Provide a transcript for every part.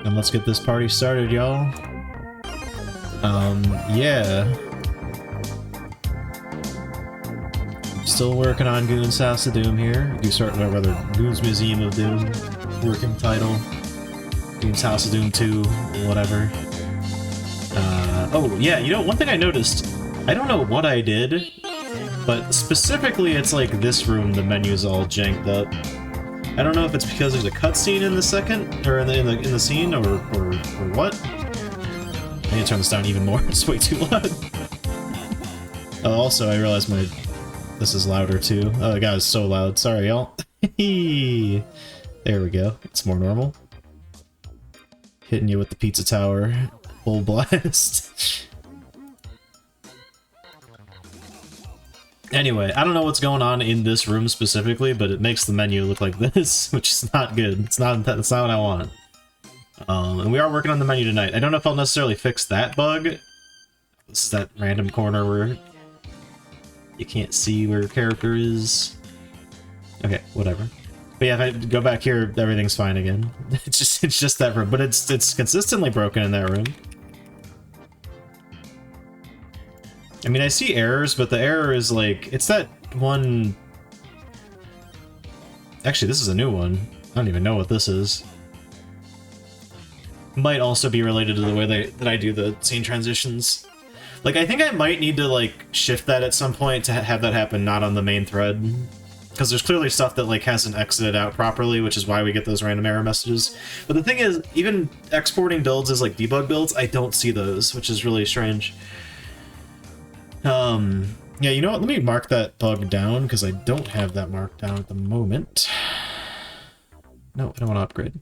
And let's get this party started, y'all. Yeah. Still working on Goon's House of Doom here. Rather, Goon's Museum of Doom. Working title. Goon's House of Doom 2, whatever. Oh, yeah, you know, one thing I noticed, I don't know what I did, but specifically it's like this room, the menu's all janked up. I don't know if it's because there's a cutscene in the second, or in the scene, or what. I need to turn this down even more, it's way too loud. Also, I realized this is louder too. Oh, God, it's so loud. Sorry, y'all. There we go. It's more normal. Hitting you with the pizza tower. Full blast. Anyway, I don't know what's going on in this room specifically, but it makes the menu look like this, which is not good. It's not what I want. And we are working on the menu tonight. I don't know if I'll necessarily fix that bug. This is that random corner where you can't see where your character is. Okay, whatever. But yeah, if I go back here, everything's fine again. It's just that room, but it's consistently broken in that room. I mean, I see errors, but the error is like, it's that one... Actually, this is a new one. I don't even know what this is. Might also be related to the way that I do the scene transitions. Like, I think I might need to, like, shift that at some point to have that happen not on the main thread. Because there's clearly stuff that, like, hasn't exited out properly, which is why we get those random error messages. But the thing is, even exporting builds as, like, debug builds, I don't see those, which is really strange. Yeah, you know what? Let me mark that bug down, because I don't have that marked down at the moment. No, I don't want to upgrade.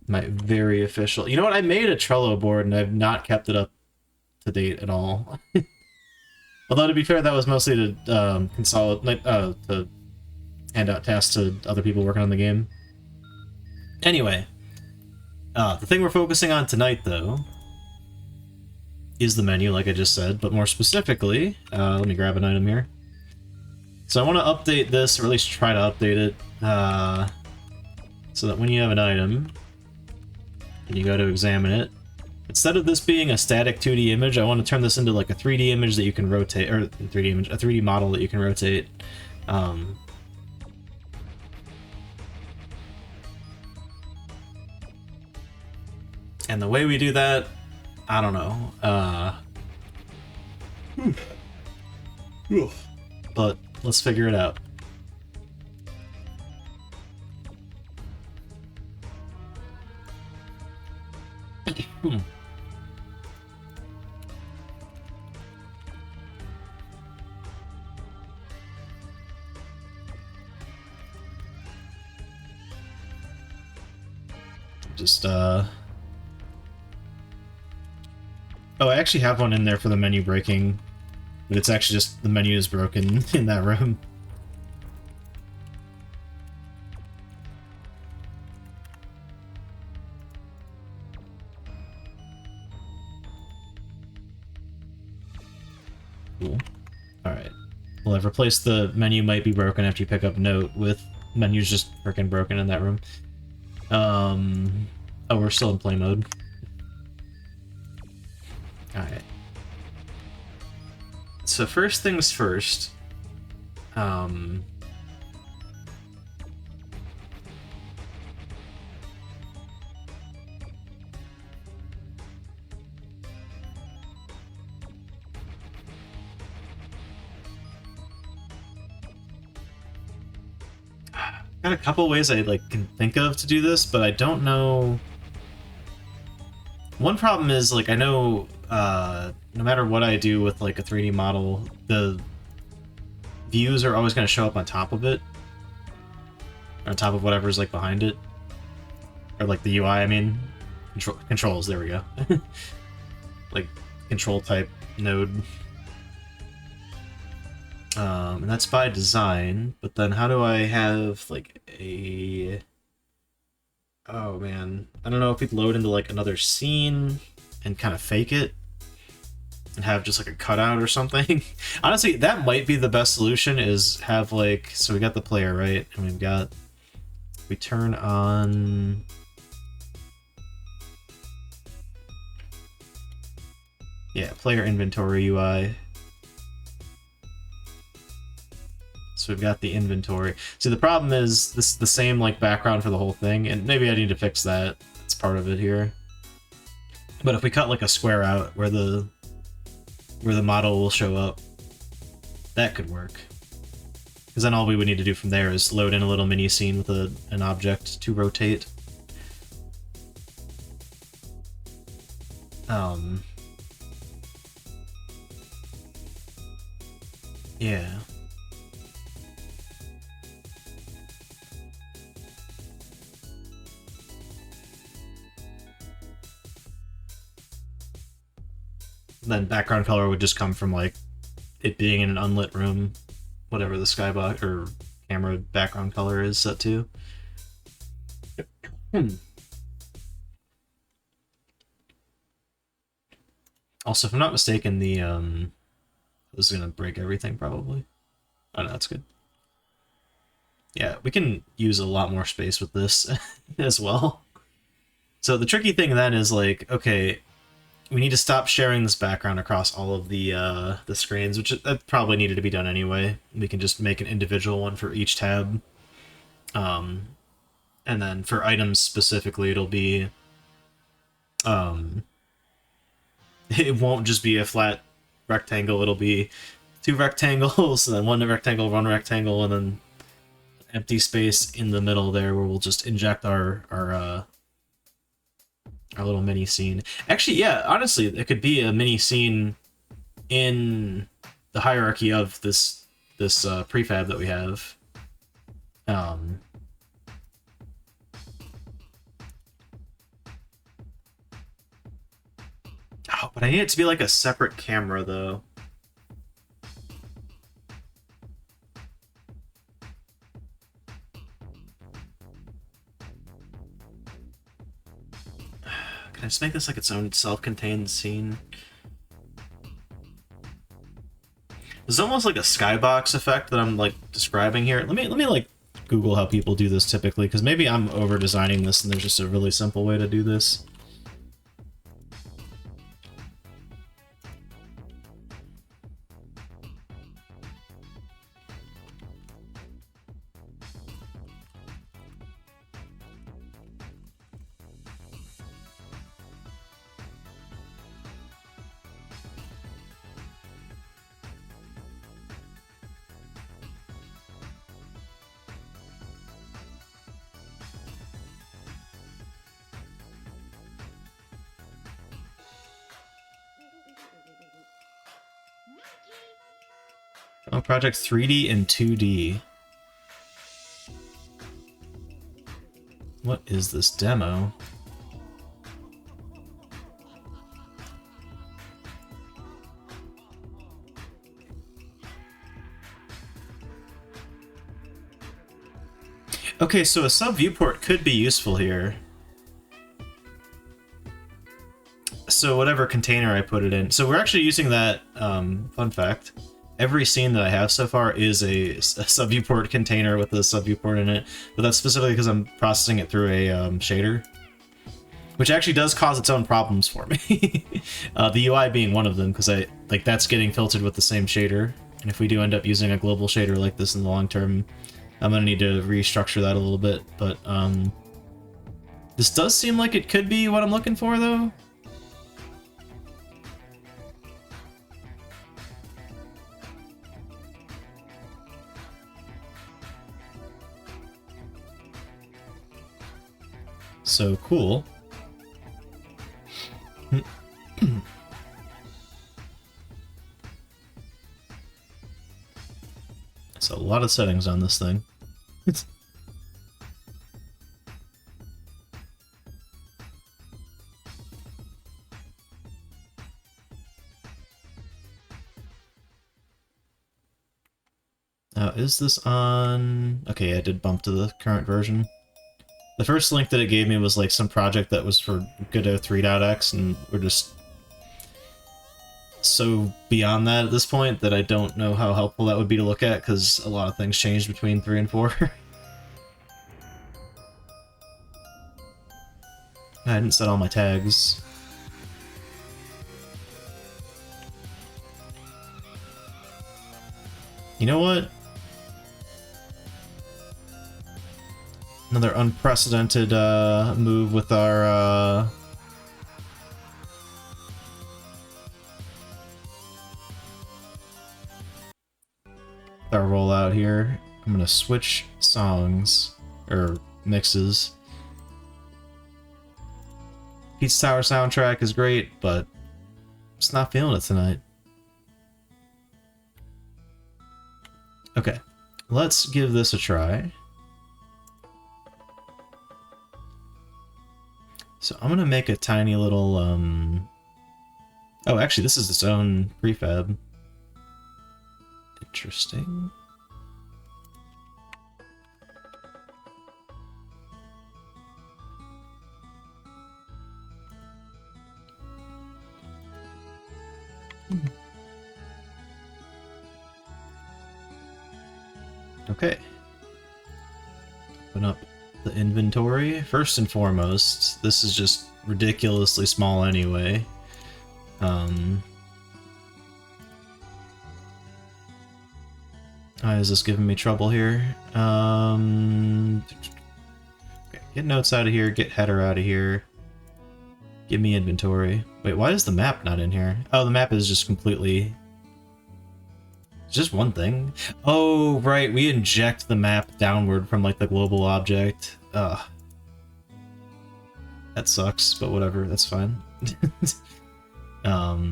My very official... You know what? I made a Trello board, and I've not kept it up to date at all. Although, to be fair, that was mostly to consolidate, to hand out tasks to other people working on the game. Anyway, the thing we're focusing on tonight, though, is the menu, like I just said, but more specifically, let me grab an item here. So I want to update this, or at least try to update it, so that when you have an item, and you go to examine it, instead of this being a static 2D image, I want to turn this into like a 3D image that you can rotate, or a 3D model that you can rotate. And the way we do that, I don't know. But let's figure it out. Just, Oh, I actually have one in there for the menu breaking, but it's actually just the menu is broken in that room. Cool. Alright. Well, I've replaced the menu might be broken after you pick up note with menu's just freaking broken in that room. Oh, we're still in play mode. Alright. So first things first, got a couple ways I can think of to do this, but I don't know. One problem is, like, I know no matter what I do with like a 3D model, the views are always going to show up on top of it, or on top of whatever's like behind it, or like the UI. I mean, controls. There we go. Like control type node. And that's by design, but then how do I have like a... Oh man, I don't know if we'd load into like another scene and kind of fake it and have just like a cutout or something. Honestly, that might be the best solution, is have like, so we got the player, right? And we've got We turn on... Yeah, player inventory UI. So we've got the inventory. See, the problem is this is the same like background for the whole thing, and maybe I need to fix that. That's part of it here. But if we cut like a square out where the model will show up, that could work. Because then all we would need to do from there is load in a little mini scene with an object to rotate. Yeah. Then background color would just come from like it being in an unlit room, whatever the skybox or camera background color is set to. Also, if I'm not mistaken, the this is gonna break everything probably. Oh no, that's good. Yeah, we can use a lot more space with this as well. So the tricky thing then is like, okay, we need to stop sharing this background across all of the screens, which that probably needed to be done anyway. We can just make an individual one for each tab. And then for items specifically, it'll be... it won't just be a flat rectangle, it'll be 2 rectangles, and then one rectangle, and then empty space in the middle there where we'll just inject our little mini scene. Actually, yeah, honestly, it could be a mini scene in the hierarchy of this prefab that we have. Oh, but I need it to be like a separate camera, though. Can I just make this like its own self-contained scene? There's almost like a skybox effect that I'm like describing here. Let me like Google how people do this typically, because maybe I'm over designing this and there's just a really simple way to do this. Oh, Project 3D and 2D. What is this demo? Okay, so a sub viewport could be useful here. So whatever container I put it in. So we're actually using that, fun fact. Every scene that I have so far is a sub viewport container with a sub viewport in it, but that's specifically because I'm processing it through a shader, which actually does cause its own problems for me. The UI being one of them, because that's getting filtered with the same shader, and if we do end up using a global shader like this in the long term, I'm gonna need to restructure that a little bit. But this does seem like it could be what I'm looking for, though. So cool. It's a lot of settings on this thing. Is this on... Okay, I did bump to the current version. The first link that it gave me was like some project that was for Godot 3.x, and we're just so beyond that at this point that I don't know how helpful that would be to look at, because a lot of things changed between 3 and 4. I didn't set all my tags. You know what? Another unprecedented move with our rollout here. I'm gonna switch songs or mixes. Pete's Tower soundtrack is great, but just not feeling it tonight. Okay, let's give this a try. So I'm gonna make a tiny little oh, actually this is its own prefab. Interesting. Okay. Open up the inventory. First and foremost, this is just ridiculously small anyway. Why is this giving me trouble here? Okay, get notes out of here, get header out of here. Give me inventory. Wait, why is the map not in here? Oh, the map is just completely... It's just one thing? Oh, right, we inject the map downward from, like, the global object. Ugh. That sucks, but whatever, that's fine. Oh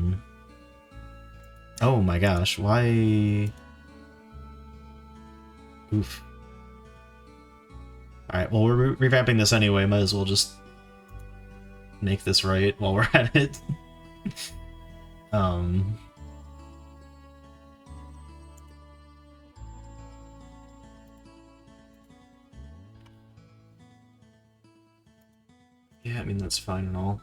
my gosh, why... Oof. Alright, well, we're revamping this anyway, might as well just make this right while we're at it. Yeah, I mean, that's fine and all.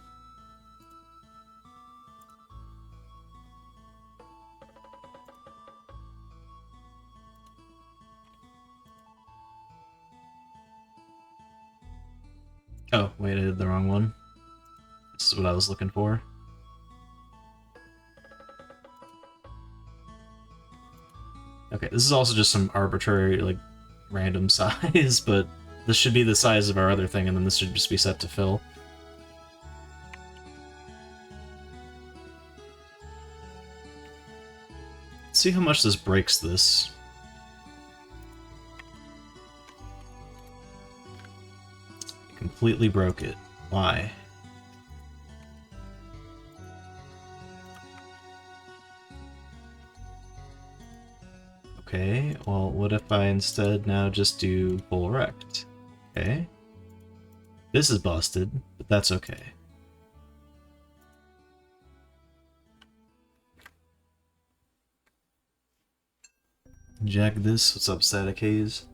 Oh, wait, I did the wrong one. This is what I was looking for. Okay, this is also just some arbitrary, like, random size, but this should be the size of our other thing, and then this should just be set to fill. Let's see how much this breaks this. Completely broke it. Why? Okay, well, what if I instead now just do full rect? Okay. This is busted, but that's okay. Jack this. What's up, Static Haze?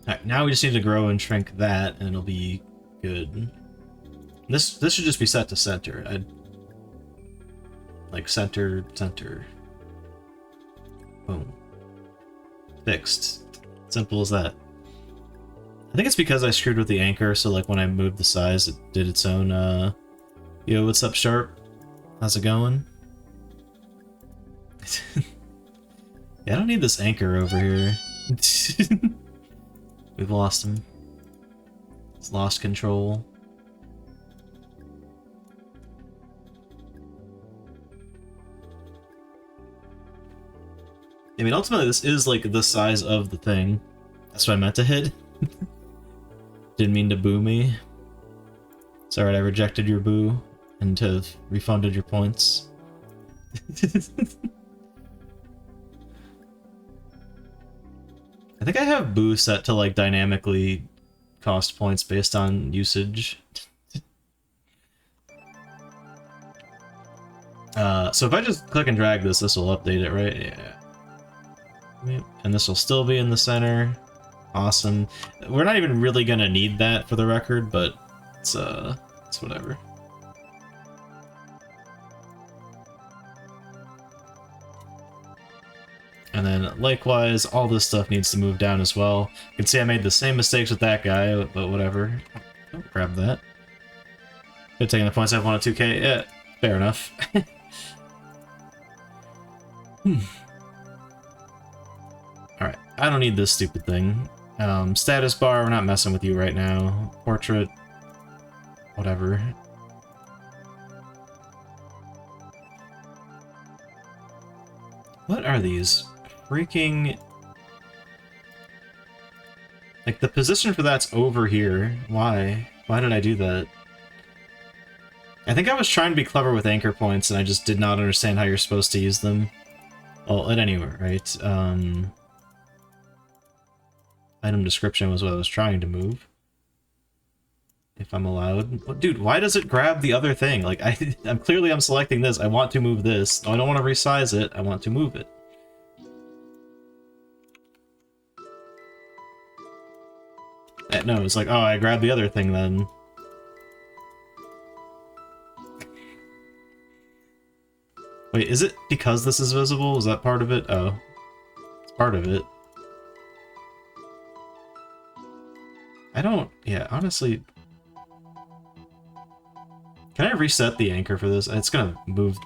Alright, now we just need to grow and shrink that, and it'll be good. This should just be set to center. Like center. Boom. Fixed. Simple as that. I think it's because I screwed with the anchor, so like when I moved the size, it did its own, Yo, what's up, Sharp? How's it going? Yeah, I don't need this anchor over here. We've lost him. He's lost control. I mean, ultimately, this is, like, the size of the thing. That's what I meant to hit. Didn't mean to boo me. It's alright, I rejected your boo and have refunded your points. I think I have boo set to, like, dynamically cost points based on usage. So if I just click and drag this, this will update it, right? Yeah. And this will still be in the center. Awesome. We're not even really gonna need that for the record, but it's whatever. And then likewise, all this stuff needs to move down as well. You can see I made the same mistakes with that guy, but whatever. Don't grab that. Good taking the points I've won at 2k. Yeah, fair enough. Alright, I don't need this stupid thing. Status bar, we're not messing with you right now. Portrait, whatever. What are these? Freaking... Like, the position for that's over here. Why? Why did I do that? I think I was trying to be clever with anchor points, and I just did not understand how you're supposed to use them. Well, at any rate, right? Item description was what I was trying to move. If I'm allowed. Dude, why does it grab the other thing? Like, I'm selecting this. I want to move this. No, I don't want to resize it. I want to move it. No, it's like, oh, I grabbed the other thing then. Wait, is it because this is visible? Is that part of it? Oh. It's part of it. I don't... Yeah, honestly... Can I reset the anchor for this? It's gonna move...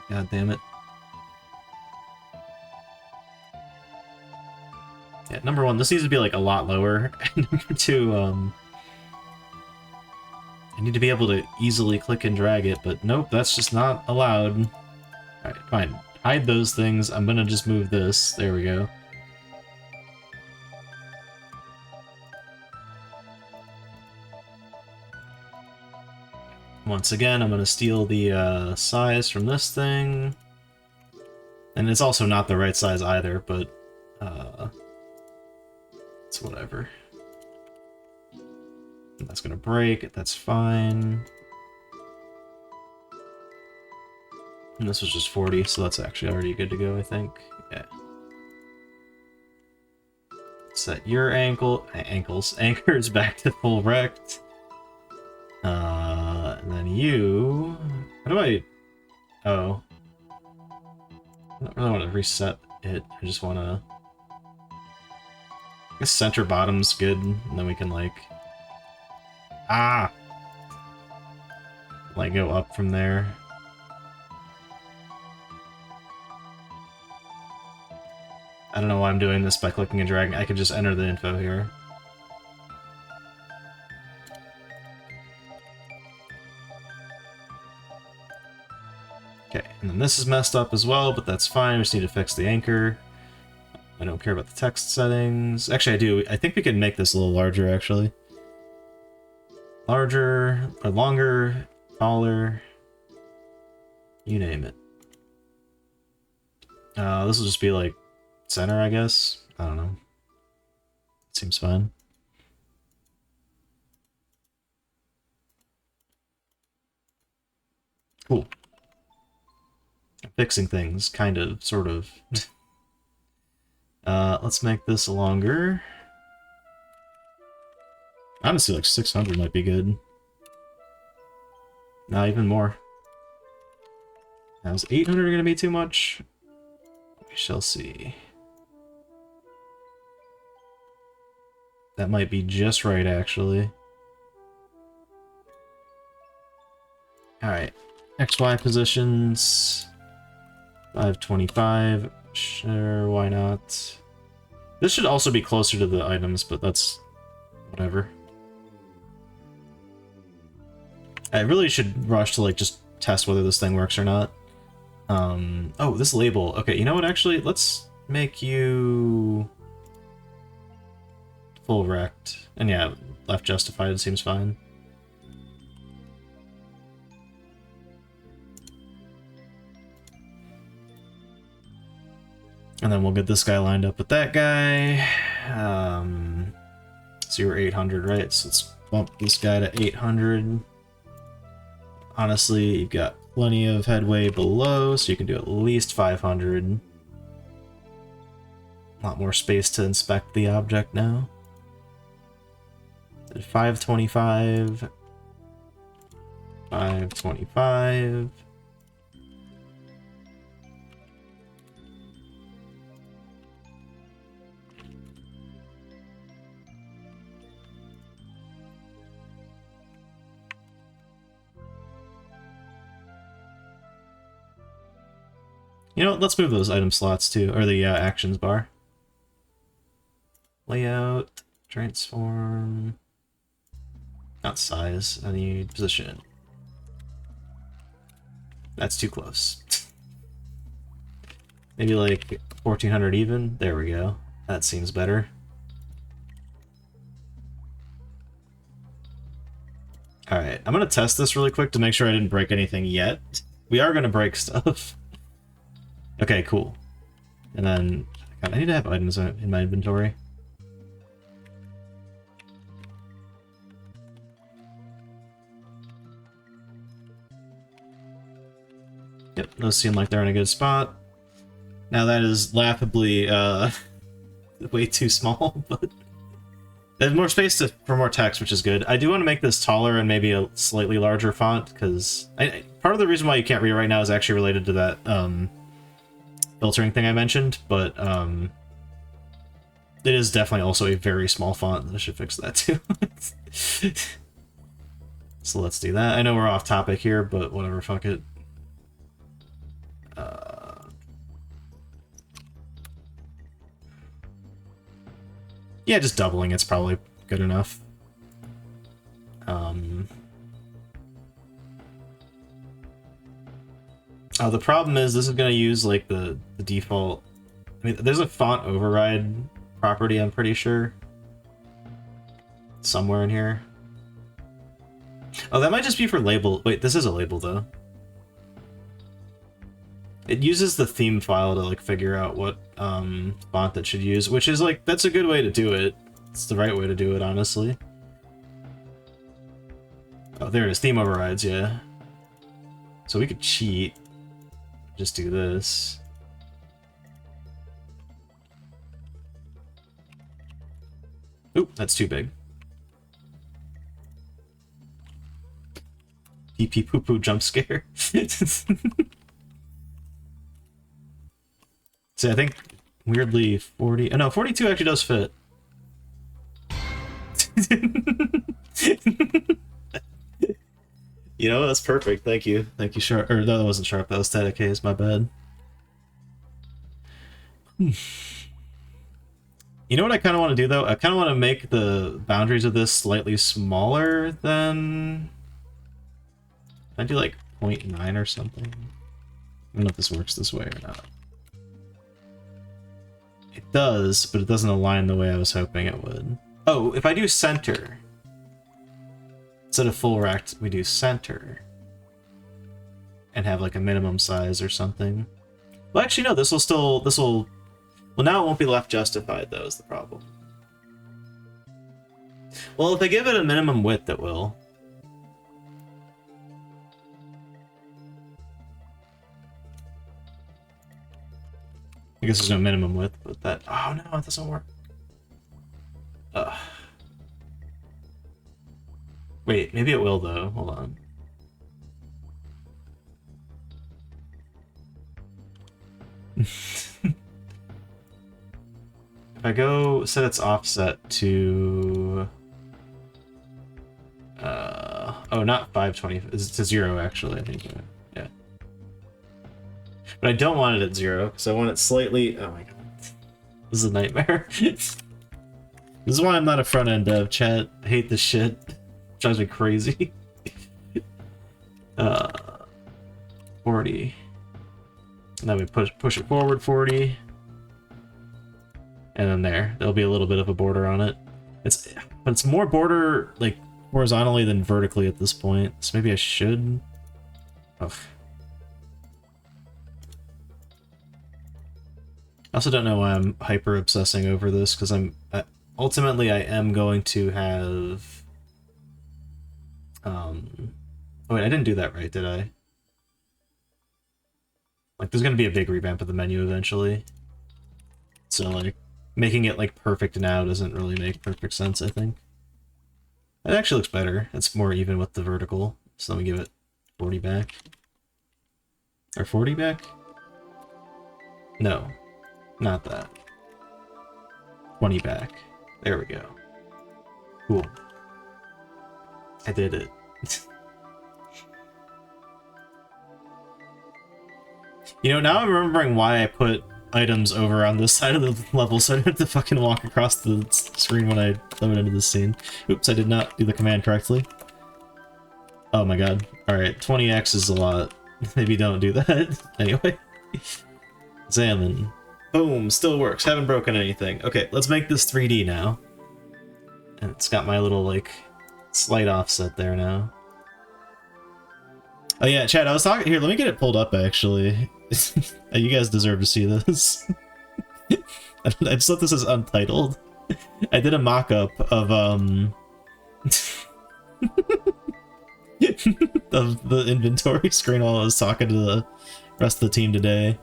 God damn it. Yeah, number one, this needs to be, like, a lot lower. And number two, I need to be able to easily click and drag it, but nope, that's just not allowed. Alright, fine. Hide those things. I'm gonna just move this. There we go. Once again, I'm gonna steal the size from this thing. And it's also not the right size either, but it's whatever. And that's gonna break, that's fine. And this was just 40, so that's actually already good to go, I think. Yeah. Set your anchors back to full rect. And then you... How do I... Oh. I don't really want to reset it, I just want to... I guess center bottom's good, and then we can, like... Ah! Like, go up from there. I don't know why I'm doing this by clicking and dragging. I could just enter the info here. Okay, and then this is messed up as well, but that's fine. We just need to fix the anchor. I don't care about the text settings. Actually, I do. I think we can make this a little larger, actually. Larger, or longer, taller. You name it. This will just be like center, I guess. I don't know. Seems fine. Cool. Fixing things, kind of, sort of. Let's make this longer. Honestly, like 600 might be good. Nah, even more. Now, is 800 gonna be too much? We shall see. That might be just right, actually. Alright. XY positions. 525. Sure, why not? This should also be closer to the items, but that's... whatever. I really should rush to, like, just test whether this thing works or not. Oh, this label. Okay, you know what, actually? Let's make you... full rect. And yeah, left justified seems fine. And then we'll get this guy lined up with that guy. So you were 800, right? So let's bump this guy to 800. Honestly, you've got plenty of headway below, so you can do at least 500. A lot more space to inspect the object now. 525. 525. You know what, let's move those item slots too, or the actions bar. Layout, transform, not size, I need position. That's too close. Maybe like 1400 even? There we go. That seems better. Alright, I'm gonna test this really quick to make sure I didn't break anything yet. We are gonna break stuff. Okay, cool. And then, God, I need to have items in my inventory. Yep, those seem like they're in a good spot. Now that is laughably, way too small, but there's more space for more text, which is good. I do want to make this taller and maybe a slightly larger font, because part of the reason why you can't read it right now is actually related to that filtering thing I mentioned, but it is definitely also a very small font. I should fix that too. So let's do that. I know we're off topic here, but whatever, fuck it. Yeah, just doubling it's probably good enough. Oh, the problem is this is going to use like the default. I mean, there's a font override property, I'm pretty sure. Somewhere in here. Oh, that might just be for label. Wait, this is a label though. It uses the theme file to like figure out what font that should use, which is like, that's a good way to do it. It's the right way to do it, honestly. Oh, there it is, theme overrides, yeah. So we could cheat. Just do this. Oop, that's too big. Pee pee poo poo jump scare. So I think weirdly 40. Oh no, 42 actually does fit. You know, that's perfect. Thank you. Thank you, Sharp. Or no, that wasn't Sharp. That was Static Haze. My bad. You know what I kind of want to do, though? I kind of want to make the boundaries of this slightly smaller than... I do like 0.9 or something. I don't know if this works this way or not. It does, but it doesn't align the way I was hoping it would. Oh, if I do center... Instead of full rect, we do center. And have like a minimum size or something. Well, actually, no, this will... Well, now it won't be left justified, though, is the problem. Well, if I give it a minimum width, it will. I guess there's no minimum width, but that... Oh, no, it doesn't work. Ugh. Wait, maybe it will, though. Hold on. If I go set its offset to... oh, not 520. It's to 0, actually, I think. Yeah. But I don't want it at 0, because I want it slightly... Oh my god. This is a nightmare. This is why I'm not a front-end dev, chat. I hate this shit. It drives me crazy. 40. And then we push it forward 40. And then there'll be a little bit of a border on it. But it's more border, like, horizontally than vertically at this point. So maybe I should... Ugh. I also don't know why I'm hyper-obsessing over this, because ultimately I am going to have... Oh wait, I didn't do that right, did I? Like, there's gonna be a big revamp of the menu eventually. So, like, making it, like, perfect now doesn't really make perfect sense, I think. It actually looks better. It's more even with the vertical. So let me give it 40 back. Or 40 back? No. Not that. 20 back. There we go. Cool. I did it. You know, now I'm remembering why I put items over on this side of the level, so I don't have to fucking walk across the screen when I load into this scene. Oops, I did not do the command correctly. Oh my god. Alright, 20x is a lot. Maybe don't do that. Anyway. Examine. Boom, still works. Haven't broken anything. Okay, let's make this 3D now. And it's got my little, like, slight offset there now. Oh yeah, Chad, I was talking... Here, let me get it pulled up, actually. You guys deserve to see this. I just thought this is untitled. I did a mock-up of, of the inventory screen while I was talking to the rest of the team today.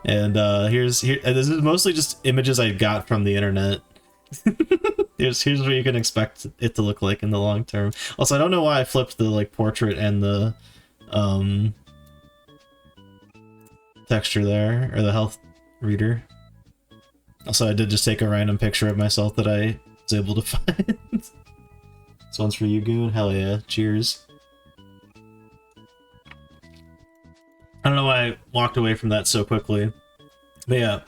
And, this is mostly just images I got from the internet. Here's what you can expect it to look like in the long term. Also, I don't know why I flipped the, like, portrait and the, texture there, or the health reader. Also, I did just take a random picture of myself that I was able to find. This one's for you, Goon. Hell yeah. Cheers. I don't know why I walked away from that so quickly. But yeah,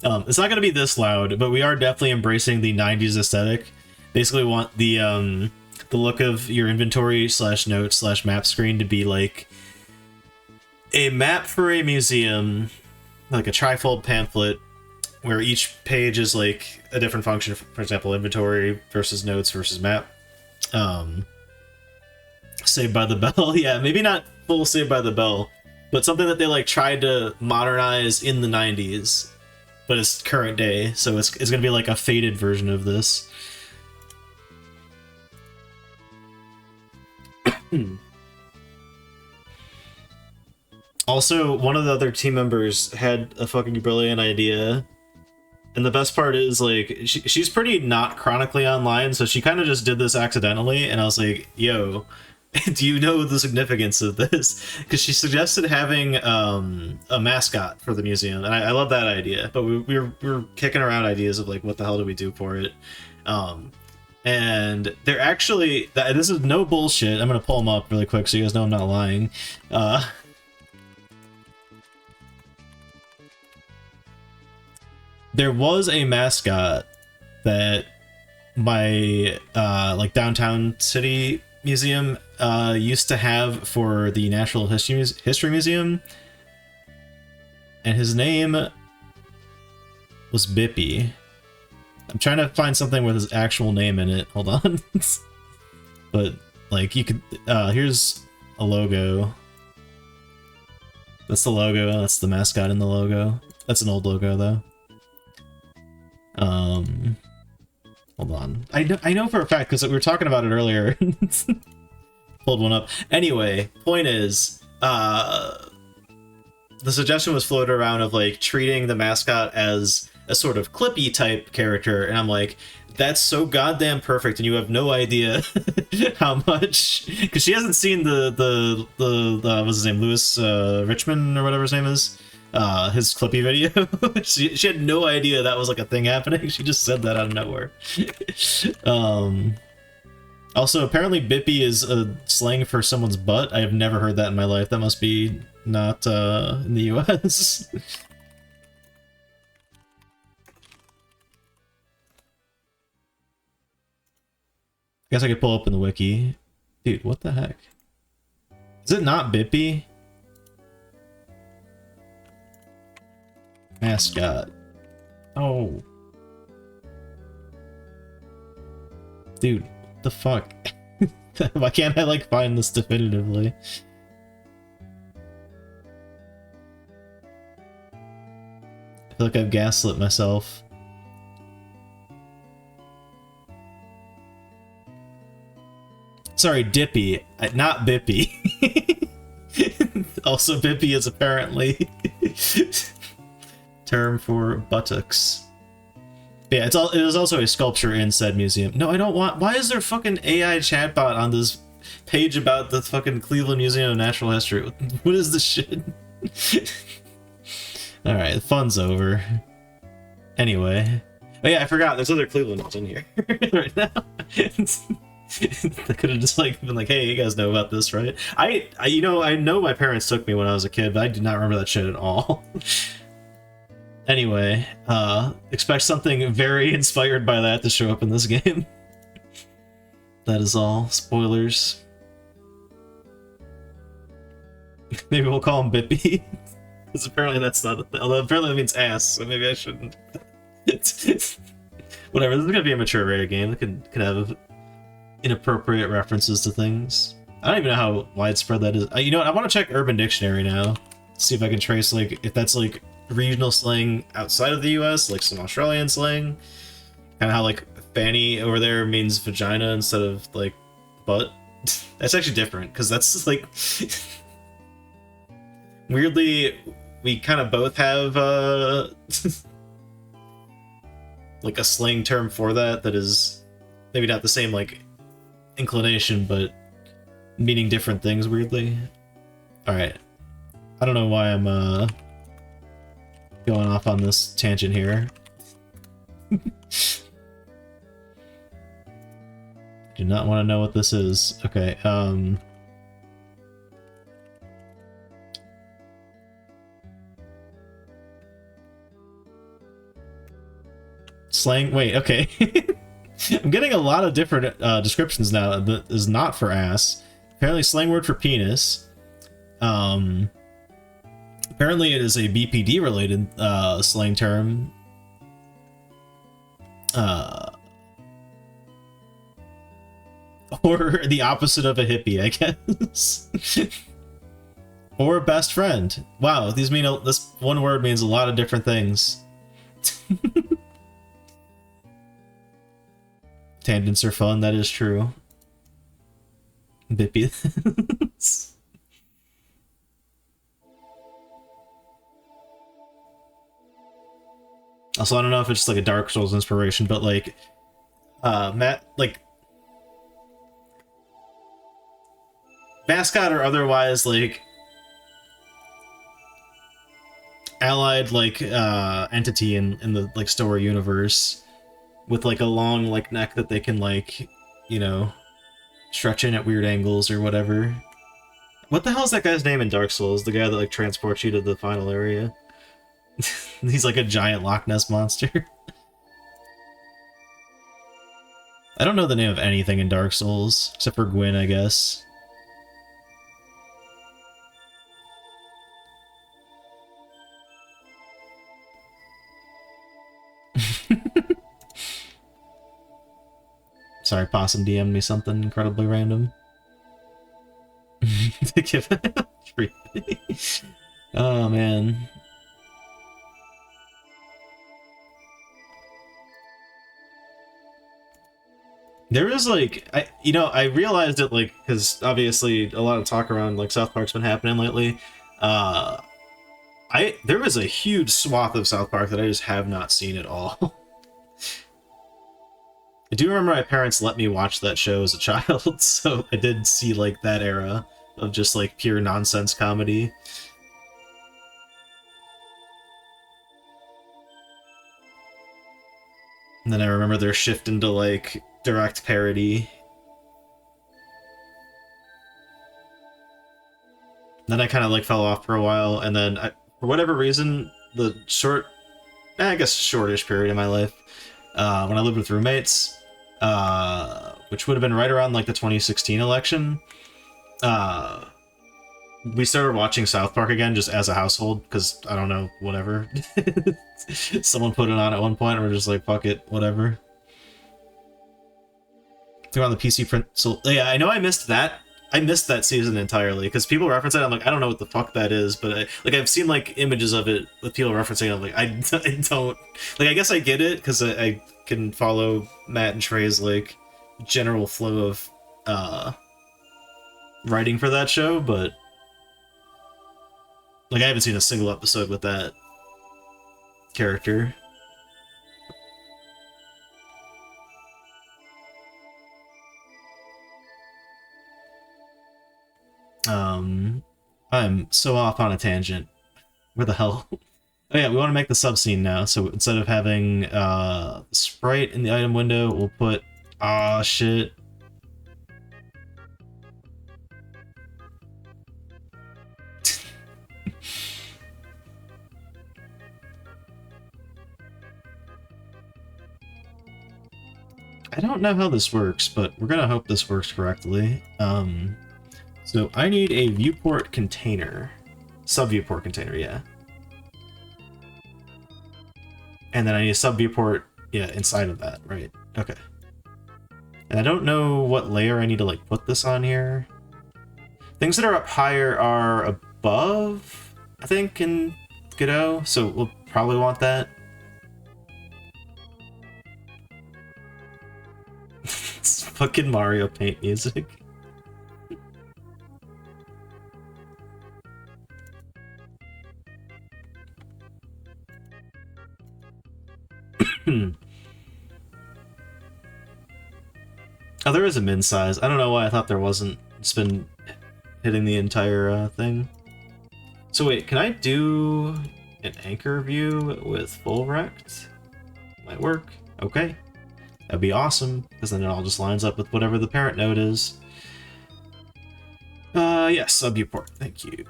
it's not going to be this loud, but we are definitely embracing the 90s aesthetic. Basically want the look of your inventory slash notes slash map screen to be like a map for a museum, like a trifold pamphlet, where each page is like a different function. For example, inventory versus notes versus map. Saved by the Bell. Yeah, maybe not full Saved by the Bell, but something that they like tried to modernize in the 90s, but it's current day, so it's gonna be like a faded version of this. Also, one of the other team members had a fucking brilliant idea. And the best part is, like, she's pretty not chronically online, so she kind of just did this accidentally, and I was like, yo, do you know the significance of this? Because she suggested having a mascot for the museum, and I love that idea, but we were kicking around ideas of, like, what the hell do we do for it? And they're actually, this is no bullshit, I'm going to pull them up really quick so you guys know I'm not lying. There was a mascot that my like downtown city museum used to have for the Natural History Museum, and his name was Bippy. I'm trying to find something with his actual name in it. Hold on. But like you could here's a logo. That's the logo. That's the mascot in the logo. That's an old logo though. Hold on. I know for a fact because we were talking about it earlier. Pulled one up. Anyway, point is, the suggestion was floated around of like treating the mascot as a sort of Clippy type character, and I'm like, that's so goddamn perfect, and you have no idea how much, because she hasn't seen the what's his name, Lewis Richmond or whatever his name is. His Clippy video. she had no idea that was like a thing happening. She just said that out of nowhere. Also, apparently Bippy is a slang for someone's butt. I have never heard that in my life. That must be not in the US. Guess I could pull up in the wiki. Dude, what the heck? Is it not Bippy? Mascot. Oh. Dude, what the fuck? Why can't I, like, find this definitively? I feel like I've gaslit myself. Sorry, Dippy, not Bippy. Also, Bippy is apparently term for buttocks. But yeah, it is also a sculpture in said museum. No, I don't want. Why is there fucking AI chatbot on this page about the fucking Cleveland Museum of Natural History? What is this shit? All right, the fun's over. Anyway, oh yeah, I forgot. There's other Cleveland ones in here right now. They could have just like been like, "Hey, you guys know about this, right?" You know, I know my parents took me when I was a kid, but I do not remember that shit at all. Anyway, expect something very inspired by that to show up in this game. That is all. Spoilers. Maybe we'll call him Bippy. Because apparently that's not... Although apparently that means ass, so maybe I shouldn't. Whatever, this is gonna be a mature rated game. It could have inappropriate references to things. I don't even know how widespread that is. You know what, I want to check Urban Dictionary now. See if I can trace, like, if that's, like, regional slang outside of the US, like some Australian slang. Kind of how, like, fanny over there means vagina instead of, like, butt. That's actually different, because that's, like... Weirdly, we kind of both have, like, a slang term for that is maybe not the same, like, inclination, but meaning different things, weirdly. Alright. I don't know why I'm, going off on this tangent here. Do not want to know what this is. Okay, slang. Wait, okay. I'm getting a lot of different descriptions now that is not for ass. Apparently slang word for penis. Apparently it is a BPD related slang term. Or the opposite of a hippie, I guess. Or best friend. Wow, these mean this one word means a lot of different things. Tangents are fun, that is true. Bippy. Also, I don't know if it's just like a Dark Souls inspiration, but like, Matt, like, mascot or otherwise, like, allied, like, entity in the, like, story universe with, like, a long, like, neck that they can, like, you know, stretch in at weird angles or whatever. What the hell is that guy's name in Dark Souls? The guy that, like, transports you to the final area? He's like a giant Loch Ness monster. I don't know the name of anything in Dark Souls, except for Gwyn, I guess. Sorry, Possum DM'd me something incredibly random. To give Oh, man. There is, like, I realized it, like, because obviously a lot of talk around, like, South Park's been happening lately. There was a huge swath of South Park that I just have not seen at all. I do remember my parents let me watch that show as a child, so I did see, like, that era of just, like, pure nonsense comedy. And then I remember their shift into, like, direct parody. Then I kind of, like, fell off for a while, and then, for whatever reason, the I guess shortish period of my life, when I lived with roommates, which would have been right around, like, the 2016 election, we started watching South Park again just as a household, because, I don't know, whatever. Someone put it on at one point, and we're just like, fuck it, whatever. They're on the PC print, so, yeah, I know I missed that. I missed that season entirely, because people reference it, I'm like, I don't know what the fuck that is, but, I've seen, like, images of it with people referencing it, I'm like, I don't... Like, I guess I get it, because I can follow Matt and Trey's, like, general flow of, writing for that show, but... Like, I haven't seen a single episode with that character. I'm so off on a tangent. Where the hell? Oh yeah, we want to make the subscene now, so instead of having, sprite in the item window, we'll put... Ah, shit. I don't know how this works, but we're gonna hope this works correctly. So I need a viewport container. Sub-viewport container, yeah. And then I need a sub-viewport, yeah, inside of that, right. Okay. And I don't know what layer I need to, like, put this on here. Things that are up higher are above, I think, in Godot, so we'll probably want that. It's fucking Mario Paint music. Oh, there is a min size. I don't know why I thought there wasn't. It's been hitting the entire thing. So wait, can I do an anchor view with full rect? Might work. Okay. That'd be awesome, because then it all just lines up with whatever the parent node is. Yes, sub-viewport. Thank you.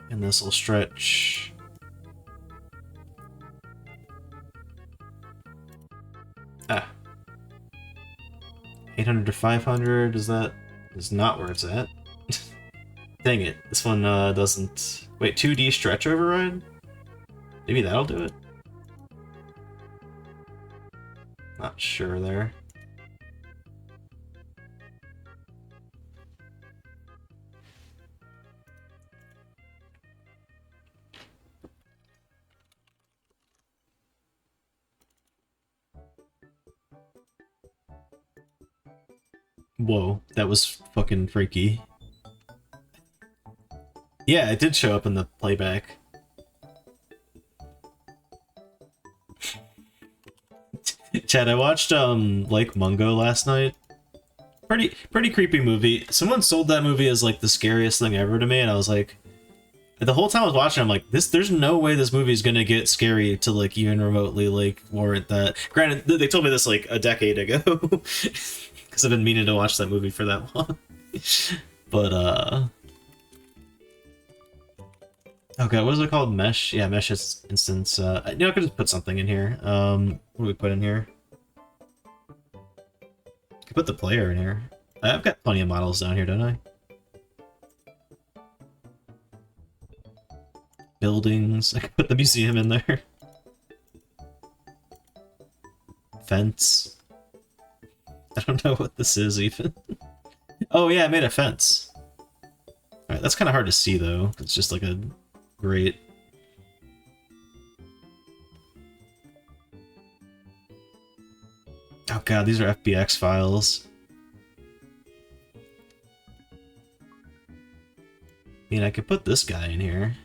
And this will stretch. Ah. 800 to 500, is not where it's at. Dang it, this one doesn't... Wait, 2D stretch override? Maybe that'll do it? Not sure there. Whoa, that was fucking freaky. Yeah, it did show up in the playback. Chad, I watched Lake Mungo last night. Pretty creepy movie. Someone sold that movie as like the scariest thing ever to me, and I was like, the whole time I was watching, I'm like, there's no way this movie is gonna get scary to like even remotely like warrant that. Granted, they told me this like a decade ago, because I've been meaning to watch that movie for that long. But okay, what is it called? Mesh? Yeah, Mesh instance. I could just put something in here. What do we put in here? I could put the player in here. I've got plenty of models down here, don't I? Buildings. I could put the museum in there. Fence. I don't know what this is even. Oh yeah, I made a fence. Alright, that's kind of hard to see though. It's just like a grate. Oh god, these are FBX files. I mean, I could put this guy in here.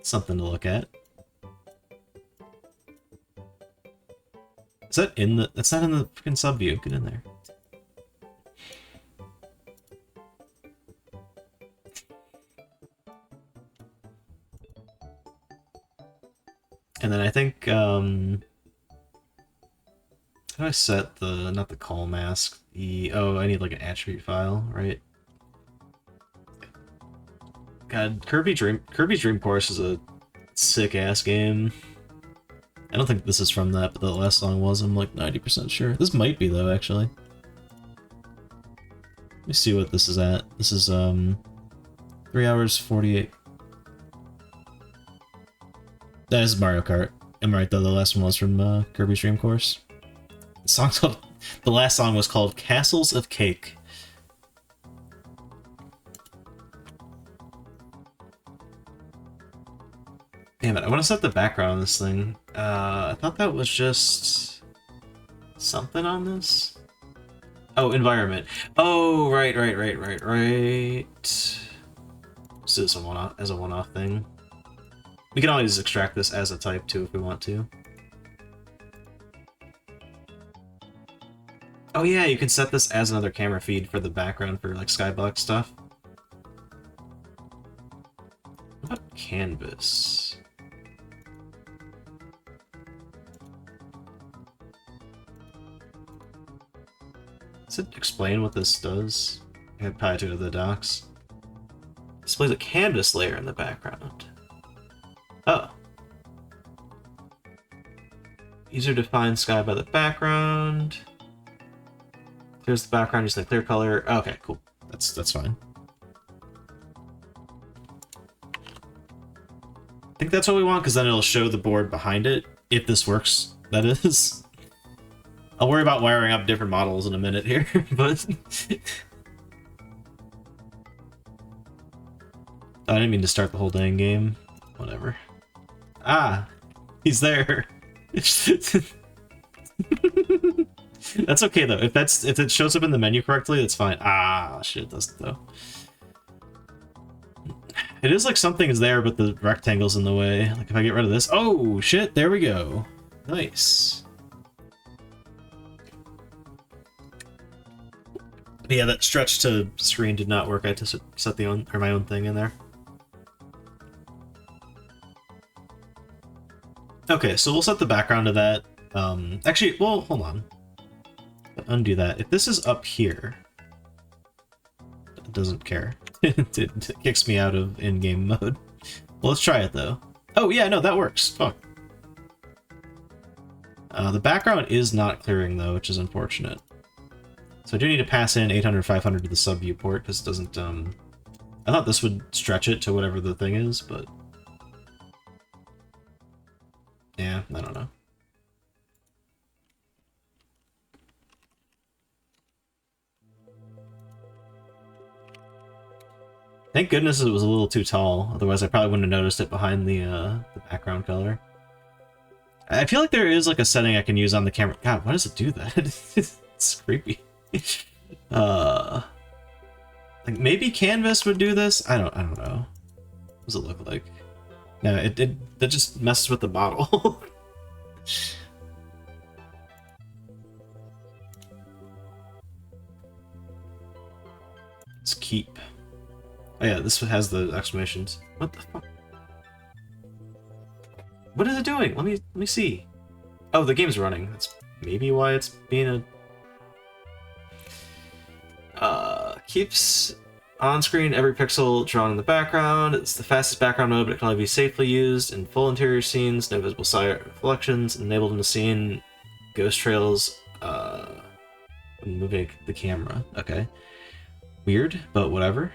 Something to look at. Is that in the... That's not in the freaking sub view. Get in there. And then I think, how do I set the... Not the call mask. The... Oh, I need like an attribute file, right? God, Kirby's Dream Course is a sick-ass game. I don't think this is from that, but the last song was, I'm like 90% sure. This might be, though, actually. Let me see what this is at. This is, 3 hours, 48. That is Mario Kart. I'm right, though, the last one was from, Kirby's Dream Course. The last song was called Castles of Cake. Damn it, I want to set the background on this thing. I thought that was just... something on this? Oh, environment. Oh, right. Let's do this as a one-off thing. We can always extract this as a type, too, if we want to. Oh yeah, you can set this as another camera feed for the background for, like, Skybox stuff. What about canvas? Does it explain what this does? I had probably to the docs. Displays a canvas layer in the background. Oh. easier to find sky by the background. Clears the background using the clear color. Okay, cool. That's fine. I think that's what we want, because then it'll show the board behind it, if this works, that is. I'll worry about wiring up different models in a minute here, but... I didn't mean to start the whole dang game. Whatever. Ah! He's there! That's okay though. If it shows up in the menu correctly, that's fine. Ah, shit, it doesn't though. It is like something is there, but the rectangle's in the way. Like if I get rid of this, oh shit, there we go. Nice. But yeah, that stretch to screen did not work. I had to set my own thing in there. Okay, so we'll set the background to that. Actually, well, hold on. Undo that. If this is up here, it doesn't care. It kicks me out of in-game mode. Well, let's try it though. Oh yeah, no, that works. Fuck. The background is not clearing though, which is unfortunate. So I do need to pass in 800, 500 to the sub viewport because it doesn't. I thought this would stretch it to whatever the thing is, but yeah, I don't know. Thank goodness it was a little too tall, otherwise I probably wouldn't have noticed it behind the background color. I feel like there is like a setting I can use on the camera. God, why does it do that? It's creepy. Like maybe Canvas would do this? I don't know. What does it look like? No, that just messes with the model. Let's keep. Oh yeah, this one has the exclamations. What the fuck? What is it doing? Let me see. Oh, the game's running. That's maybe why it's being a... keeps on screen every pixel drawn in the background. It's the fastest background mode, but it can only be safely used in full interior scenes, no visible side reflections, enabled in the scene, ghost trails, when moving the camera. Okay. Weird, but whatever.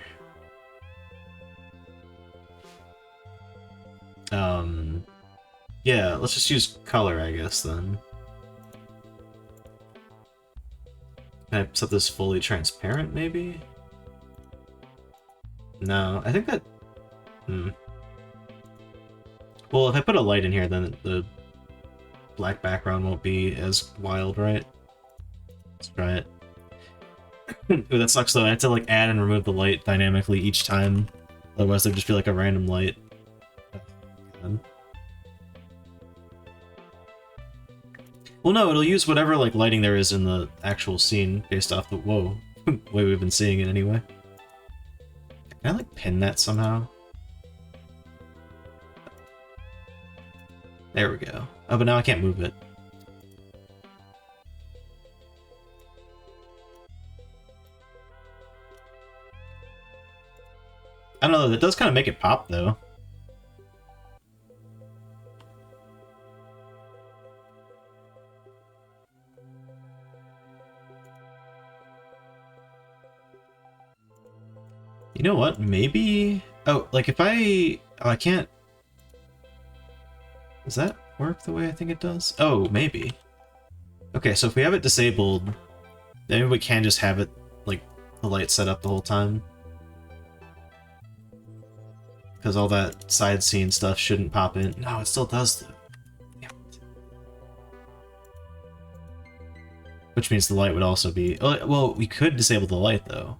Yeah, let's just use color, I guess, then. Can I set this fully transparent, maybe? No, I think that... Well, if I put a light in here, then the black background won't be as wild, right? Let's try it. Ooh, that sucks, though. I have to, like, add and remove the light dynamically each time. Otherwise, there'd just be, like, a random light. Well, no, it'll use whatever like lighting there is in the actual scene based off the way we've been seeing it anyway. Can I like pin that somehow? There we go. Oh, but now I can't move it. I don't know, that does kind of make it pop though. You know what? Maybe... Oh, like if I... Oh, I can't... Does that work the way I think it does? Oh, maybe. Okay, so if we have it disabled, then we can just have it, like, the light set up the whole time. Because all that side scene stuff shouldn't pop in. No, it still does, though. Damn it. Which means the light would also be... Oh, well, we could disable the light, though.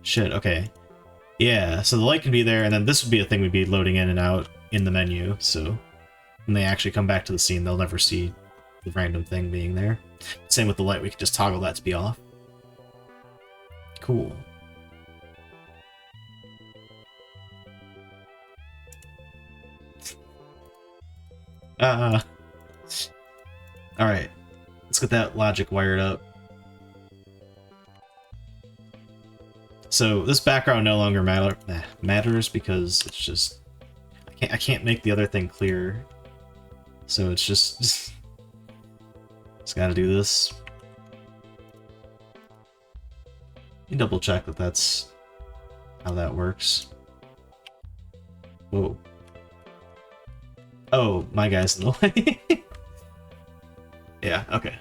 Shit, okay. Yeah, so the light can be there, and then this would be a thing we'd be loading in and out in the menu, so when they actually come back to the scene, they'll never see the random thing being there. Same with the light, we could just toggle that to be off. Cool. Alright, let's get that logic wired up. So this background no longer matters because it's just I can't make the other thing clear. So it's just Just gotta do this. Let me double check that that's how that works. Whoa. Oh, my guy's in the way. Yeah, okay.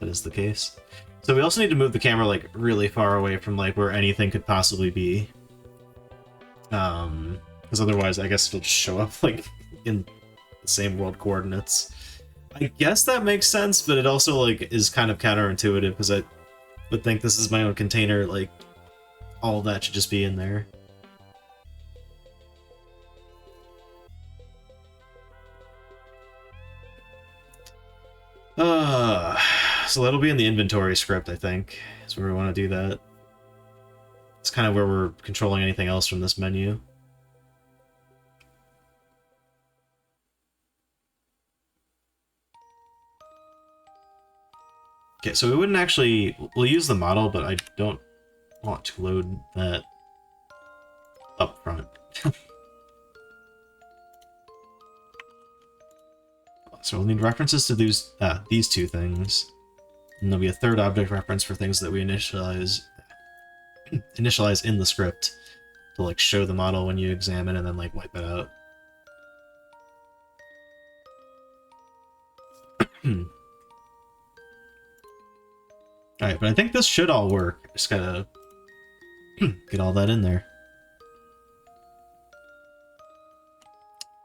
That is the case. So we also need to move the camera, like, really far away from, like, where anything could possibly be. Because otherwise, I guess it'll just show up, like, in the same world coordinates. I guess that makes sense, but it also, like, is kind of counterintuitive, because I would think this is my own container, like, all of that should just be in there. So that'll be in the inventory script, I think, is where we want to do that. It's kind of where we're controlling anything else from this menu. Okay, so we wouldn't actually... We'll use the model, but I don't want to load that up front. So we'll need references to these two things. And there'll be a third object reference for things that we initialize in the script to like show the model when you examine and then like wipe it out. Alright, but I think this should all work. Just gotta get all that in there.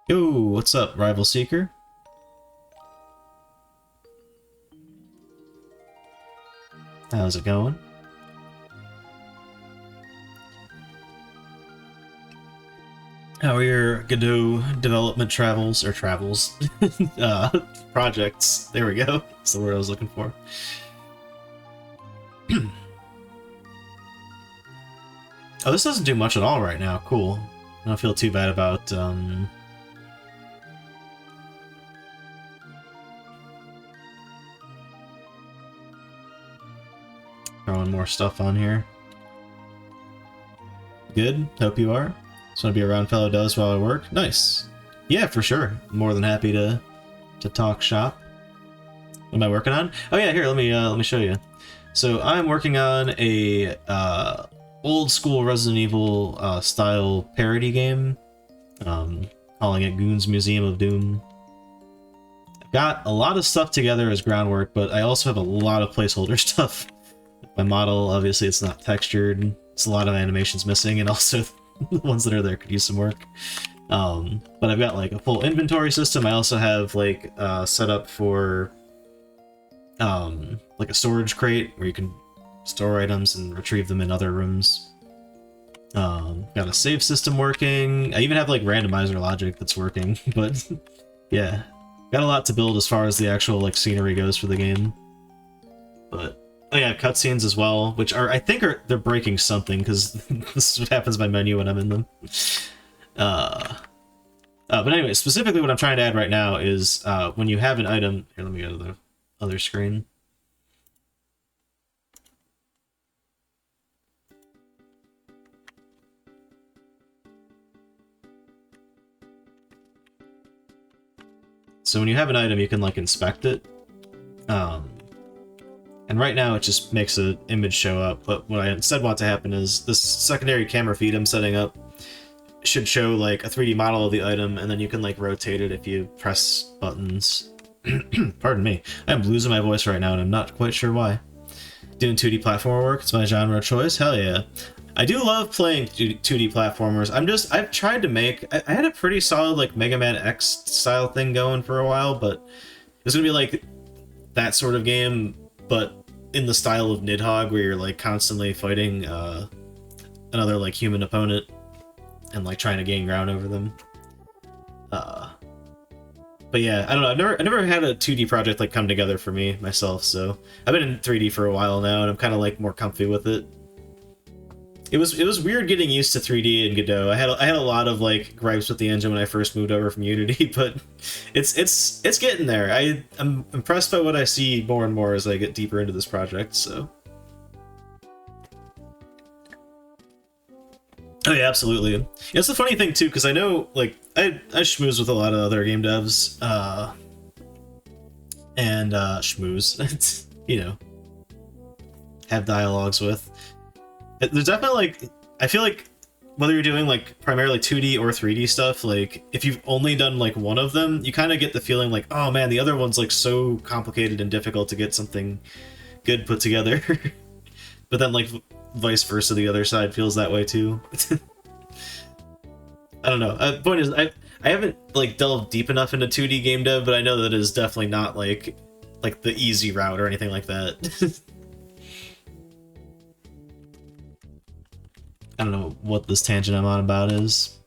Yo, what's up, Rival Seeker? How's it going? How are your Godot development travels, or travels? Projects. There we go. That's the word I was looking for. Oh, this doesn't do much at all right now. Cool. I don't feel too bad about, throwing more stuff on here. Good. Hope you are. Just want to be around fellow devs while I work. Nice. Yeah, for sure. More than happy to talk shop. What am I working on? Oh yeah, here, let me show you. So I'm working on a old school Resident Evil style parody game. Calling it Goon's Museum of Doom. I've got a lot of stuff together as groundwork, but I also have a lot of placeholder stuff. My model, obviously, it's not textured. It's a lot of animations missing, and also the ones that are there could use some work. But I've got like a full inventory system. I also have like set up for like a storage crate where you can store items and retrieve them in other rooms. Got a save system working. I even have like randomizer logic that's working. But yeah, got a lot to build as far as the actual like scenery goes for the game. But oh yeah, cutscenes as well, which are, I think they're breaking something, because this is what happens by menu when I'm in them. But anyway, specifically what I'm trying to add right now is when you have an item... Here, let me go to the other screen. So when you have an item, you can like inspect it. And right now it just makes an image show up, but what I instead want to happen is this secondary camera feed I'm setting up should show like a 3D model of the item, and then you can like rotate it if you press buttons. Pardon me. I'm losing my voice right now and I'm not quite sure why. Doing 2D platformer work, it's my genre of choice, hell yeah. I do love playing 2D platformers. I've tried to make, I had a pretty solid like Mega Man X style thing going for a while, but it's gonna be like that sort of game, but in the style of Nidhogg, where you're like constantly fighting another like human opponent and like trying to gain ground over them. But yeah, I don't know. I never had a 2D project like come together for me myself. So I've been in 3D for a while now, and I'm kind of like more comfy with it. It was weird getting used to 3D in Godot. I had a lot of like gripes with the engine when I first moved over from Unity, but it's getting there. I'm impressed by what I see more and more as I get deeper into this project. So. Oh yeah, absolutely. It's the funny thing too, because I know like I schmooze with a lot of other game devs, and schmooze, you know, have dialogues with. There's definitely like, I feel like whether you're doing like primarily 2D or 3D stuff, like if you've only done like one of them, you kind of get the feeling like, oh man, the other one's like so complicated and difficult to get something good put together. But then like vice versa, the other side feels that way too. I don't know. Point is, I haven't like delved deep enough into 2D game dev, but I know that it is definitely not like the easy route or anything like that. I don't know what this tangent I'm on about is.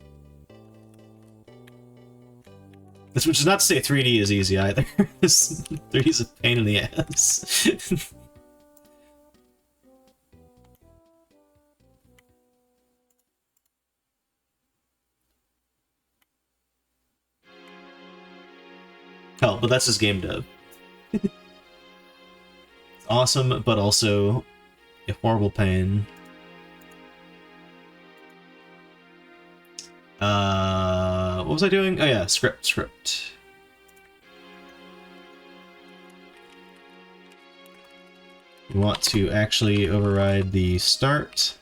Which is not to say 3D is easy either. 3D is a pain in the ass. Hell, but that's just game dev. It's awesome, but also a horrible pain. What was I doing? Oh yeah, script. We want to actually override the start.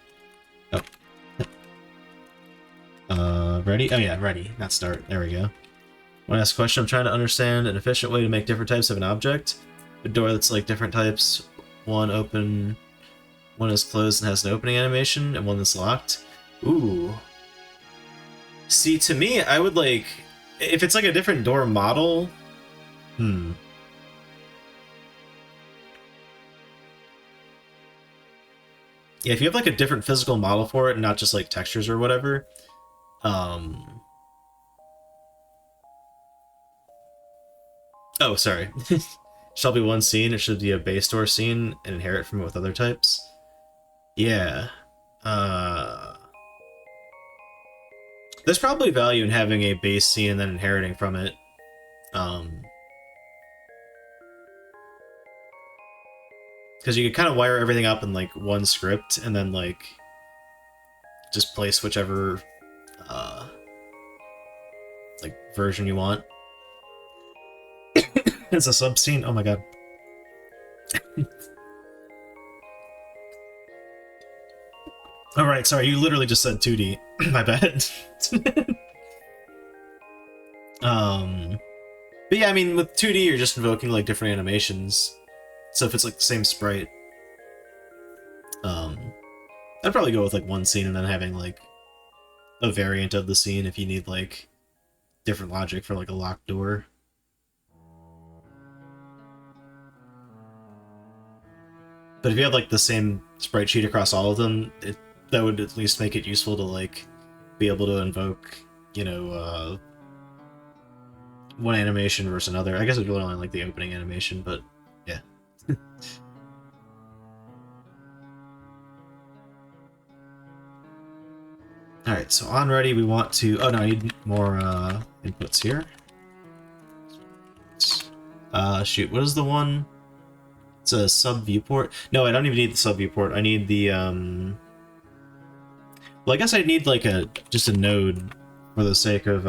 Oh. Ready? Oh yeah, ready, not start. There we go. Want to ask a question? I'm trying to understand an efficient way to make different types of an object. A door that's like different types. One open, one is closed and has an opening animation, and one that's locked. Ooh. See, to me, I would like... If it's like a different door model... Yeah, if you have like a different physical model for it and not just like textures or whatever... Oh, sorry. Shall be one scene, it should be a base door scene and inherit from it with other types. Yeah. There's probably value in having a base scene and then inheriting from it. Because you could kind of wire everything up in like one script and then like just place whichever like version you want. It's a sub scene. Oh my god. All right, sorry, you literally just said 2D. My bad. But yeah, I mean, with 2D, you're just invoking like different animations. So if it's like the same sprite, I'd probably go with like one scene and then having like a variant of the scene if you need like different logic for like a locked door. But if you have like the same sprite sheet across all of them, that would at least make it useful to like be able to invoke, you know, one animation versus another. I guess it's really only like the opening animation, but yeah. Alright, so on ready, we want to... Oh no, I need more inputs here. Shoot, what is the one? It's a sub viewport. No, I don't even need the sub viewport. I need the well, I guess I need like just a node for the sake of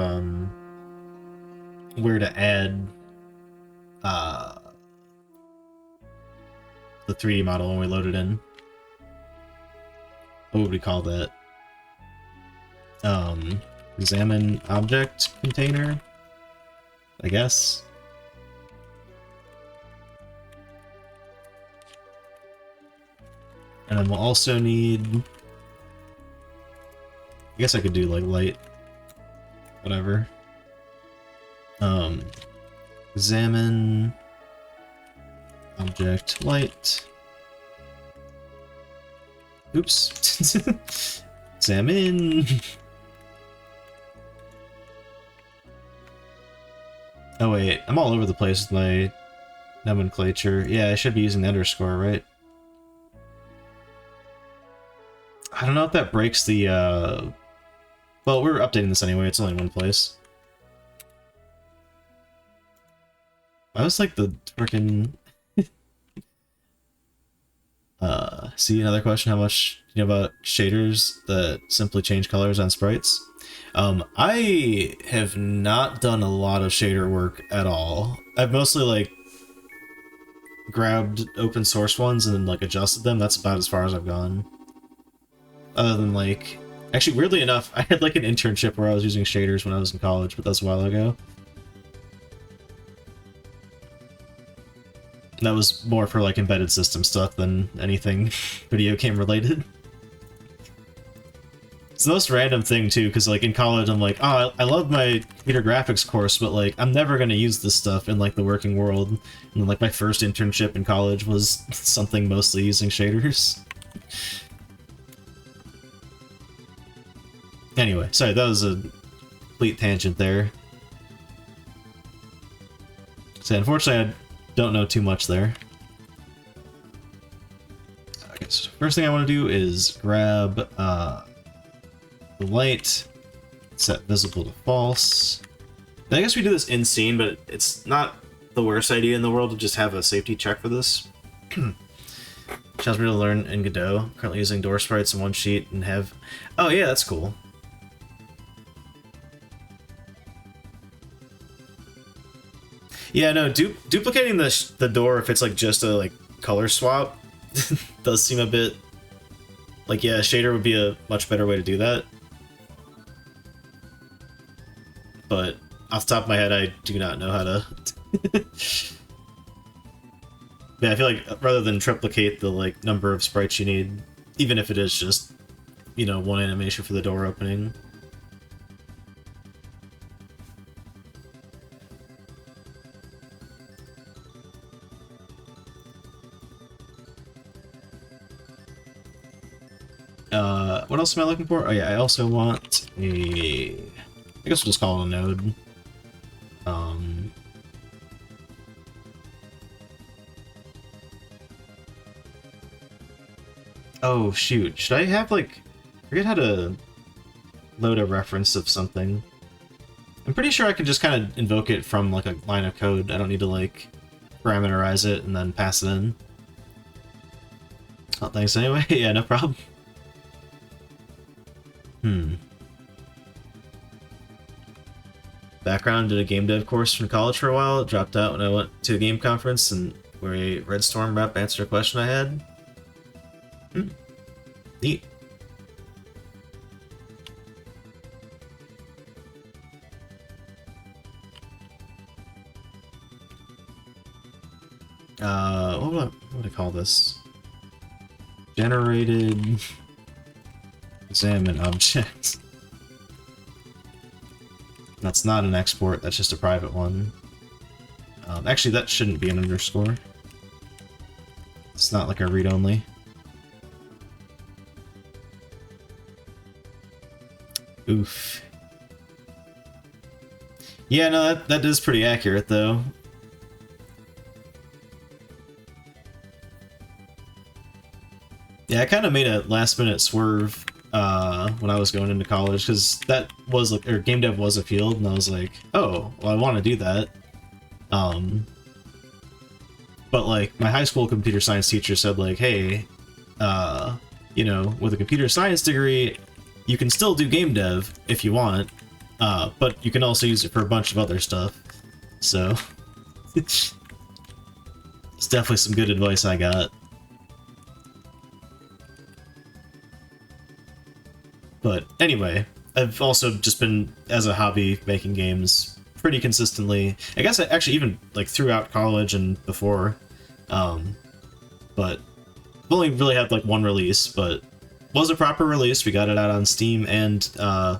where to add the 3D model when we load it in. What would we call that? Examine object container, I guess. And then we'll also need... I guess I could do like light, whatever. Examine object light. Oops. Examine. Oh wait, I'm all over the place with my nomenclature. Yeah, I should be using the underscore, right? I don't know if that breaks the, well, we're updating this anyway, it's only in one place. I was like the frickin'... see, another question, how much do you know about shaders that simply change colors on sprites? I have not done a lot of shader work at all. I've mostly, like, grabbed open source ones and then like adjusted them. That's about as far as I've gone. Other than like, actually weirdly enough, I had like an internship where I was using shaders when I was in college, but that's a while ago. And that was more for like embedded system stuff than anything video game related. It's the most random thing too, because like in college I'm like, oh, I love my computer graphics course, but like I'm never gonna use this stuff in like the working world. And then, like my first internship in college was something mostly using shaders. Anyway, sorry, that was a complete tangent there. So unfortunately I don't know too much there. Okay, so first thing I want to do is grab the light, set visible to false. I guess we do this in scene, but it's not the worst idea in the world to just have a safety check for this. Allows me to learn in Godot. Currently using door sprites in one sheet and have... Oh yeah, that's cool. Yeah, no, duplicating the door if it's like just a like color swap does seem a bit... Like, yeah, shader would be a much better way to do that. But off the top of my head, I do not know how to... Yeah, I feel like rather than triplicate the like number of sprites you need, even if it is just, you know, one animation for the door opening. What else am I looking for? Oh yeah, I also want a... I guess we'll just call it a node. Oh shoot, should I have like... I forget how to load a reference of something. I'm pretty sure I can just kind of invoke it from like a line of code. I don't need to like parameterize it and then pass it in. Oh, thanks anyway. Yeah, no problem. Background, did a game dev course from college for a while, dropped out when I went to a game conference and where a Red Storm rep answered a question I had. Neat. What would I call this? Generated examine object. That's not an export, that's just a private one. Actually, that shouldn't be an underscore. It's not like a read-only. Oof. Yeah, no, that is pretty accurate, though. Yeah, I kind of made a last-minute swerve when I was going into college, because that was like, or game dev was a field, and I was like, oh, well, I want to do that. But like my high school computer science teacher said, like, hey, you know, with a computer science degree, you can still do game dev if you want, but you can also use it for a bunch of other stuff. So it's definitely some good advice I got. But anyway, I've also just been, as a hobby, making games pretty consistently. I guess actually even like throughout college and before. But I've only really had like one release, but was a proper release. We got it out on Steam and the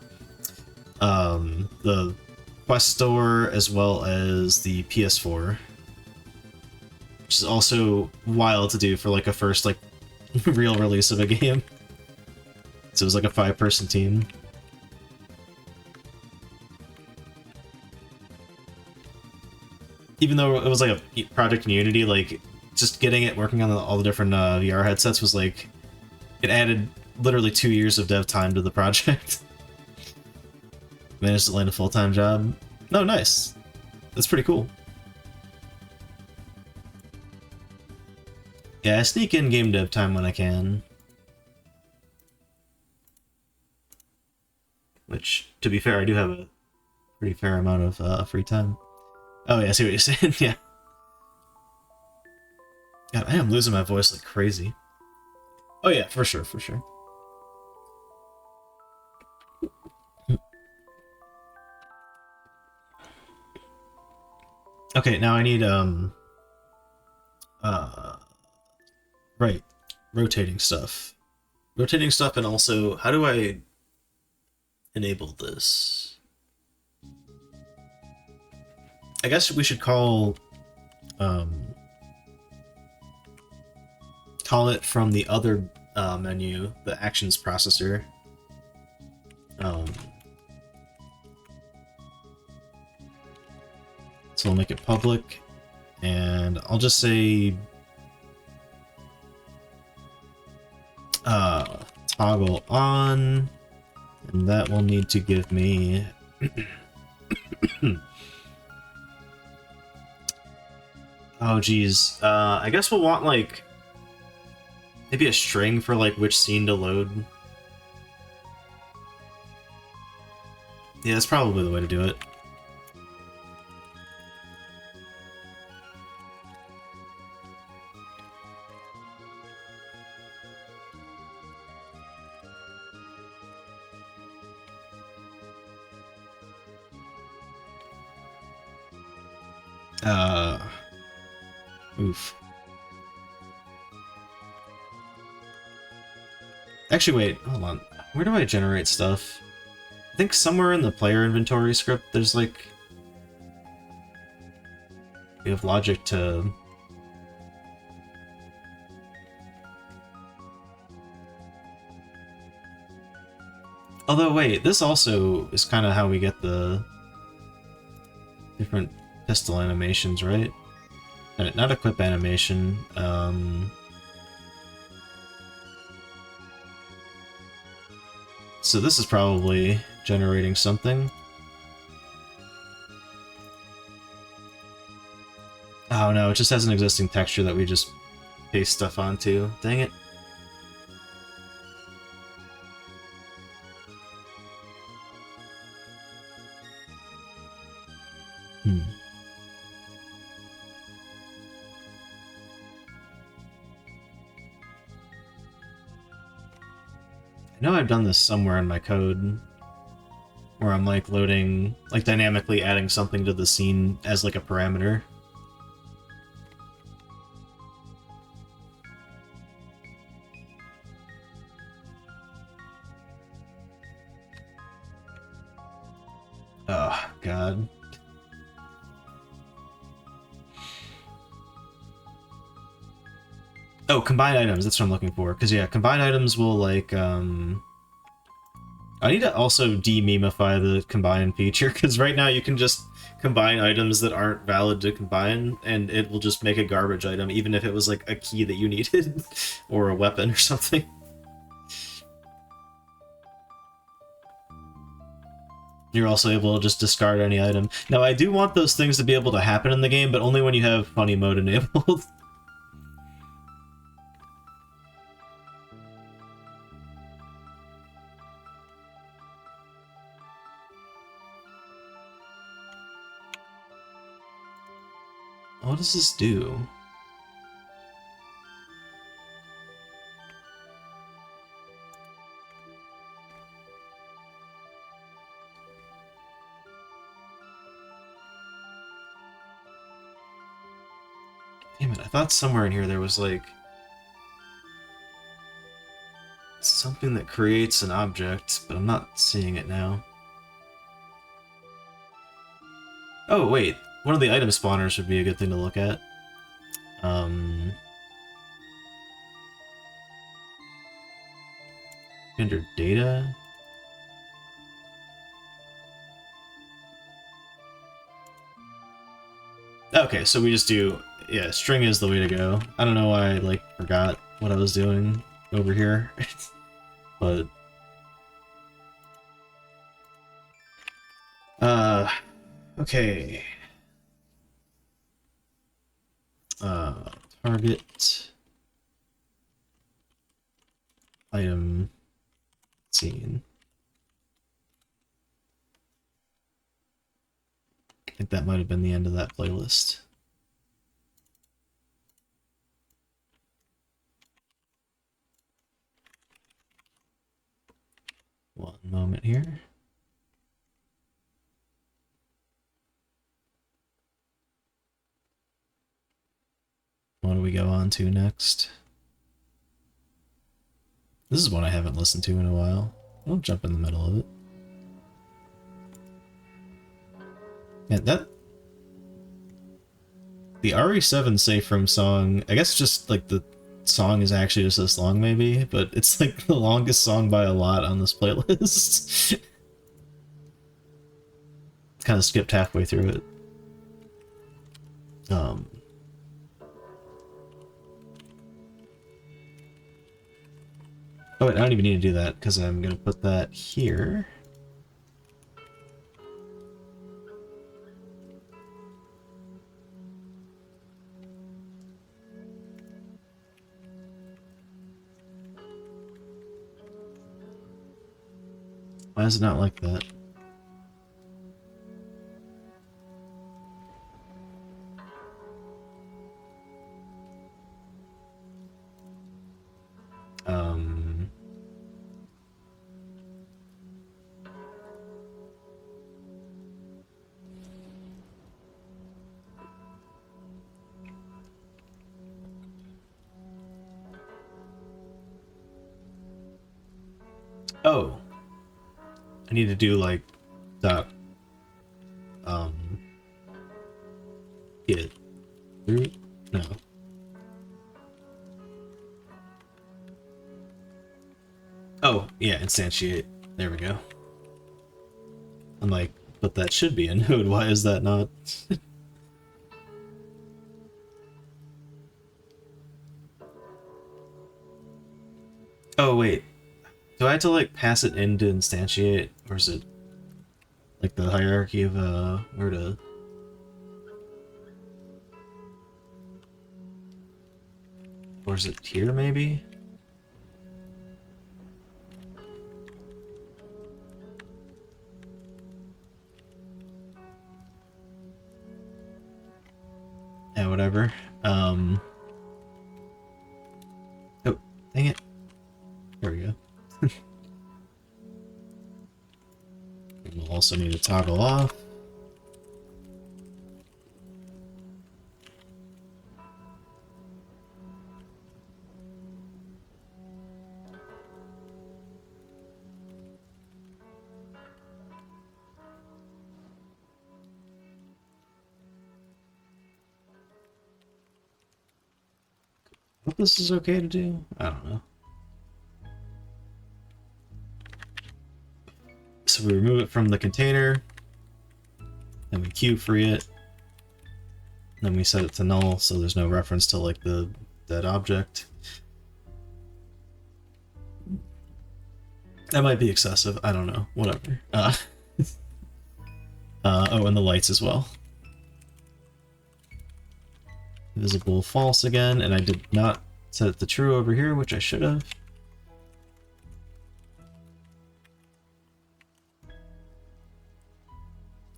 Quest Store as well as the PS4. Which is also wild to do for like a first like real release of a game. So it was like a 5-person team. Even though it was like a project in Unity, like just getting it working on all the different VR headsets was like, it added literally 2 years of dev time to the project. Managed to land a full-time job. No, nice. That's pretty cool. Yeah, I sneak in game dev time when I can. Which, to be fair, I do have a pretty fair amount of free time. Oh yeah, I see what you're saying, yeah. God, I am losing my voice like crazy. Oh yeah, for sure, for sure. Okay, now I need right, rotating stuff. Rotating stuff, and also, how do I enable this? I guess we should um, call it from the other menu, the actions processor. So I'll make it public, and I'll just say toggle on, and that will need to give me oh geez, I guess we'll want like maybe a string for like which scene to load. Yeah, that's probably the way to do it. Oof. Actually, wait, hold on. Where do I generate stuff? I think somewhere in the player inventory script, there's like... we have logic to... Although, wait, this also is kind of how we get the different pistol animations, right? Not equip animation, so this is probably generating something. Oh no, it just has an existing texture that we just paste stuff onto. Dang it. I know I've done this somewhere in my code, where I'm like loading, like dynamically adding something to the scene as like a parameter. Oh, God. Oh, combine items, that's what I'm looking for. Because, yeah, combine items will, like, I need to also de-memify the combine feature, because right now you can just combine items that aren't valid to combine, and it will just make a garbage item, even if it was, like, a key that you needed, or a weapon or something. You're also able to just discard any item. Now, I do want those things to be able to happen in the game, but only when you have funny mode enabled. What does this do? Damn it, I thought somewhere in here there was, like... something that creates an object, but I'm not seeing it now. Oh, wait. One of the item spawners would be a good thing to look at. Under data? Okay, so we just do... yeah, string is the way to go. I don't know why I, like, forgot what I was doing over here. But... okay. Target... item... scene. I think that might have been the end of that playlist. One moment here. What do we go on to next? This is one I haven't listened to in a while. I'll jump in the middle of it. Yeah, the RE7 Safe Room song, I guess just like the song is actually just this long maybe, but it's like the longest song by a lot on this playlist. Kind of skipped halfway through it. Oh wait, I don't even need to do that because I'm gonna put that here. Why is it not like that? Oh. I need to do like dot get through. No. Oh, yeah, instantiate. There we go. I'm like, but that should be a node. Why is that not? Oh, wait. Do I have to, like, pass it in to instantiate? Or is it, like, the hierarchy of, where to... Or is it here, maybe? Yeah, whatever. Oh, dang it. There we go. We'll also need to toggle off. Hope this is okay to do? I don't know. So we remove it from the container, then we queue free it, then we set it to null so there's no reference to like the dead object. That might be excessive, I don't know, whatever. Oh, and the lights as well. Visible false again, and I did not set it to true over here, which I should have.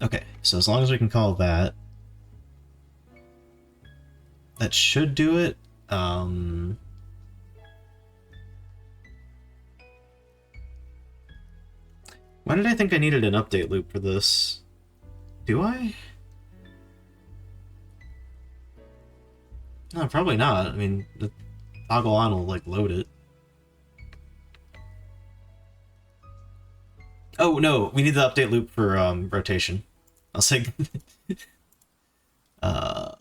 Okay, so as long as we can call that, that should do it. Why did I think I needed an update loop for this? Do I? No, probably not. I mean, the toggle on will, like, load it. Oh, no, we need the update loop for, rotation. I was like... I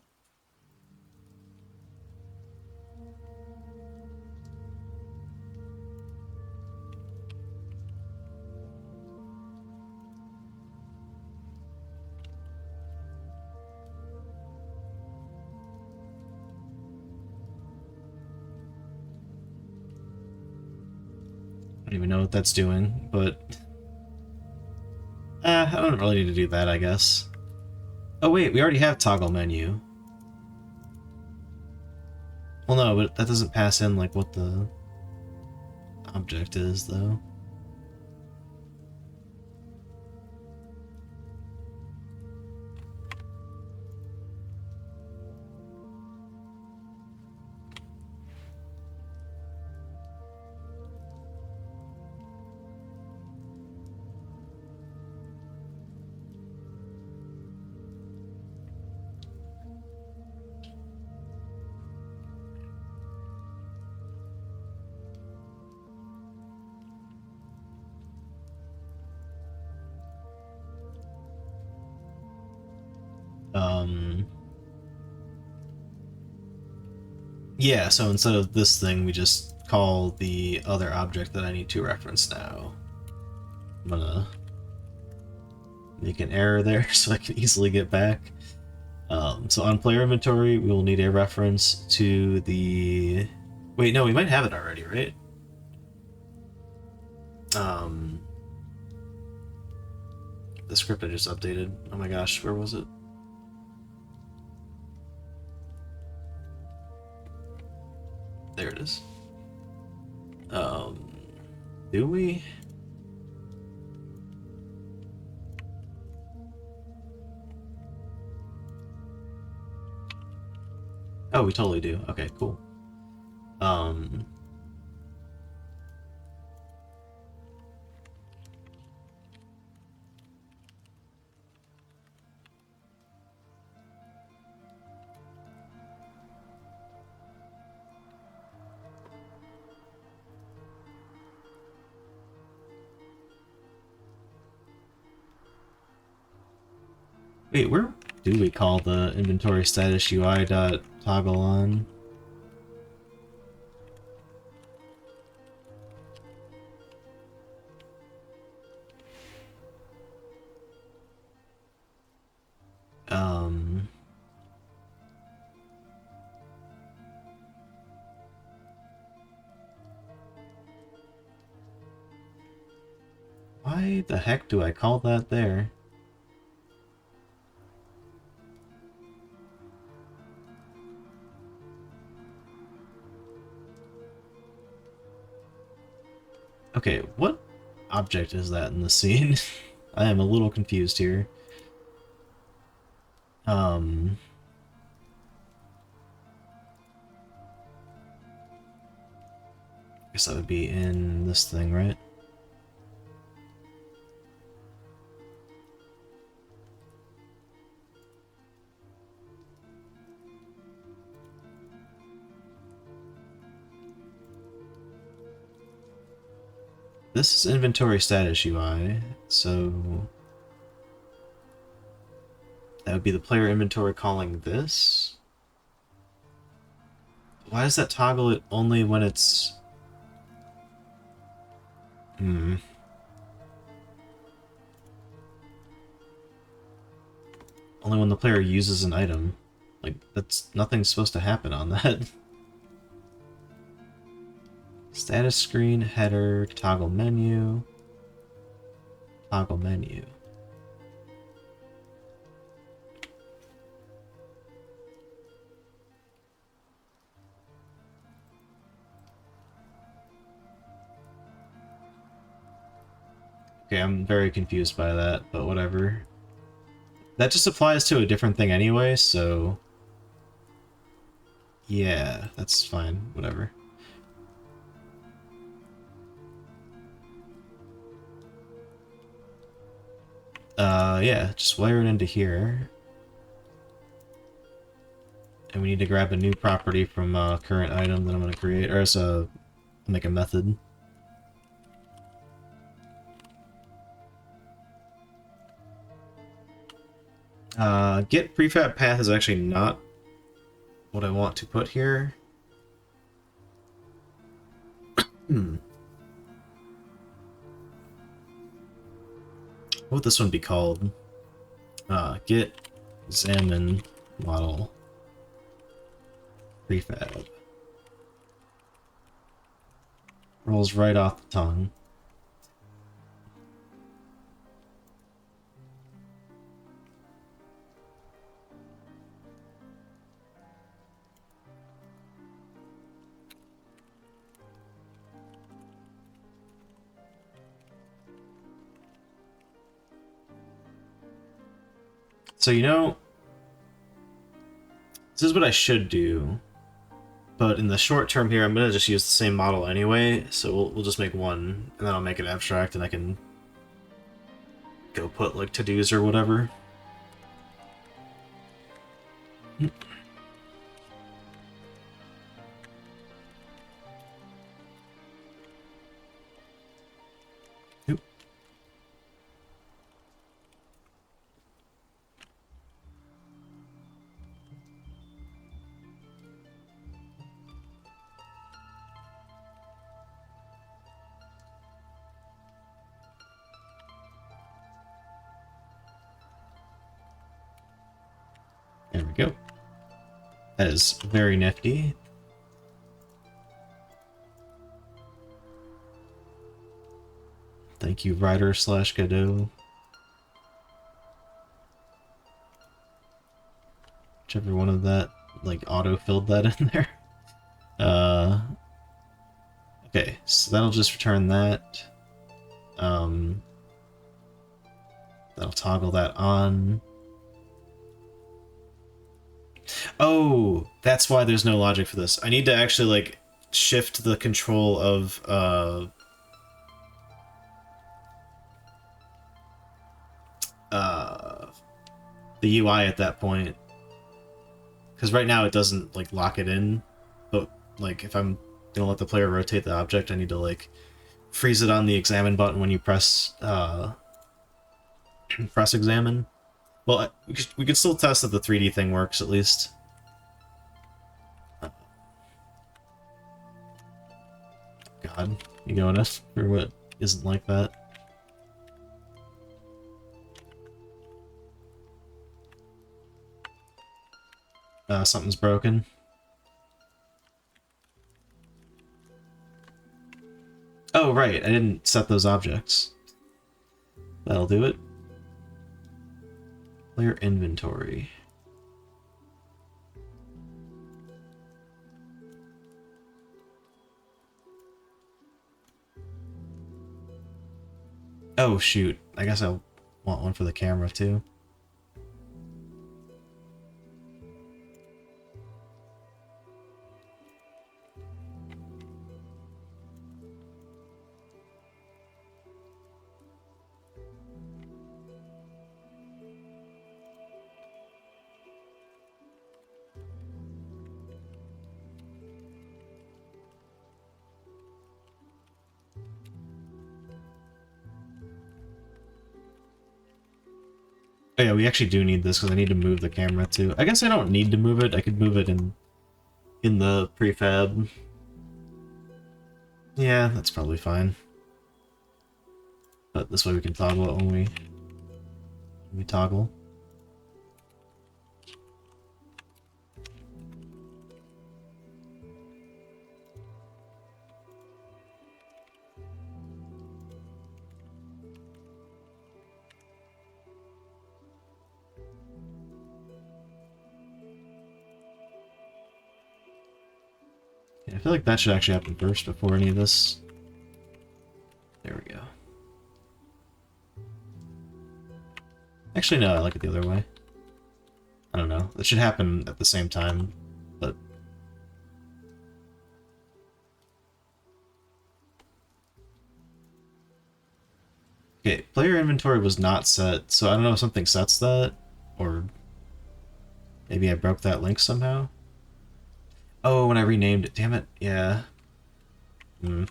don't even know what that's doing, but... I don't really need to do that, I guess. Oh wait, we already have toggle menu. Well, no, but that doesn't pass in, like, what the object is, though. Um, yeah, so instead of this thing, we just call the other object that I need to reference now. I'm gonna make an error there so I can easily get back. So on player inventory, we will need a reference to the... Wait, no, we might have it already, right? The script I just updated. Oh my gosh, where was it? There it is. Do we? Oh, we totally do. Okay, cool. Wait, where do we call the inventory status UI dot toggle on? Why the heck do I call that there? Okay, what object is that in the scene? I am a little confused here. Guess that would be in this thing, right? This is inventory status UI, so that would be the player inventory calling this. Why does that toggle it only when it's... Only when the player uses an item. Like, that's... nothing's supposed to happen on that. Status screen, header, toggle menu. Toggle menu. Okay, I'm very confused by that, but whatever. That just applies to a different thing anyway, so... yeah, that's fine, whatever. Yeah, just wire it into here. And we need to grab a new property from a current item that I'm going to create, or as a... make a method. Get prefab path is actually not what I want to put here. What would this one be called? Get examine model prefab. Rolls right off the tongue. So, you know, this is what I should do, but in the short term here, I'm going to just use the same model anyway, so we'll just make one, and then I'll make it abstract, and I can go put, like, to-dos or whatever. That is very nifty. Thank you, Ryder slash Godot. Whichever one of that, like, auto-filled that in there. Okay, so that'll just return that. That'll toggle that on. Oh, that's why there's no logic for this. I need to actually, like, shift the control of, the UI at that point. Because right now it doesn't, like, lock it in. But, like, if I'm gonna let the player rotate the object, I need to, like, freeze it on the examine button when you press, press examine. Well, we could still test that the 3D thing works, at least. God, you going us for what isn't like that? Something's broken. Oh, right, I didn't set those objects. That'll do it. Player inventory. Oh, shoot. I guess I want one for the camera, too. Oh yeah, we actually do need this because I need to move the camera too. I guess I don't need to move it. I could move it in the prefab. Yeah, that's probably fine. But this way we can toggle it when we toggle. Yeah, I feel like that should actually happen first before any of this. There we go. Actually, no, I like it the other way. I don't know. It should happen at the same time, but... Okay, player inventory was not set, so I don't know if something sets that, or maybe I broke that link somehow. Oh, when I renamed it, damn it, yeah. Hmm.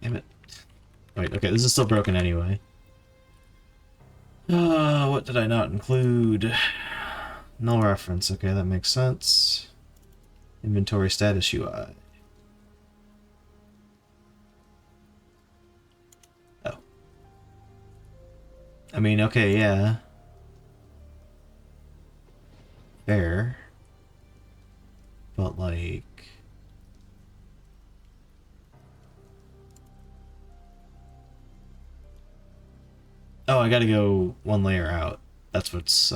Damn it. Wait, okay, this is still broken anyway. What did I not include? Null reference, okay, that makes sense. Inventory status UI. Oh. I mean, okay, yeah. Fair. But, like... Oh, I gotta go one layer out. That's what's,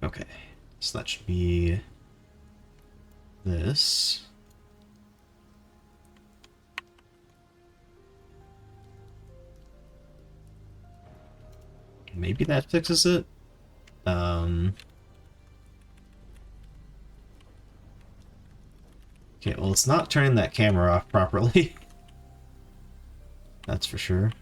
Okay. So that should be... this. Maybe that fixes it? Okay, well, it's not turning that camera off properly. That's for sure.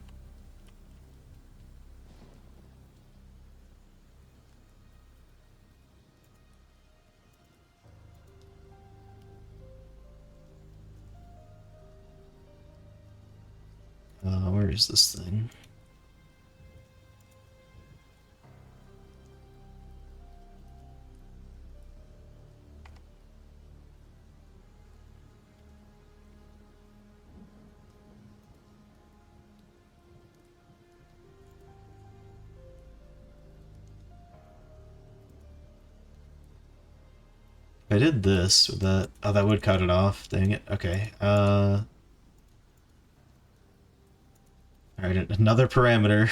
Where is this thing? If I did this, would that... Oh, that would cut it off. Dang it. Okay. Alright, another parameter.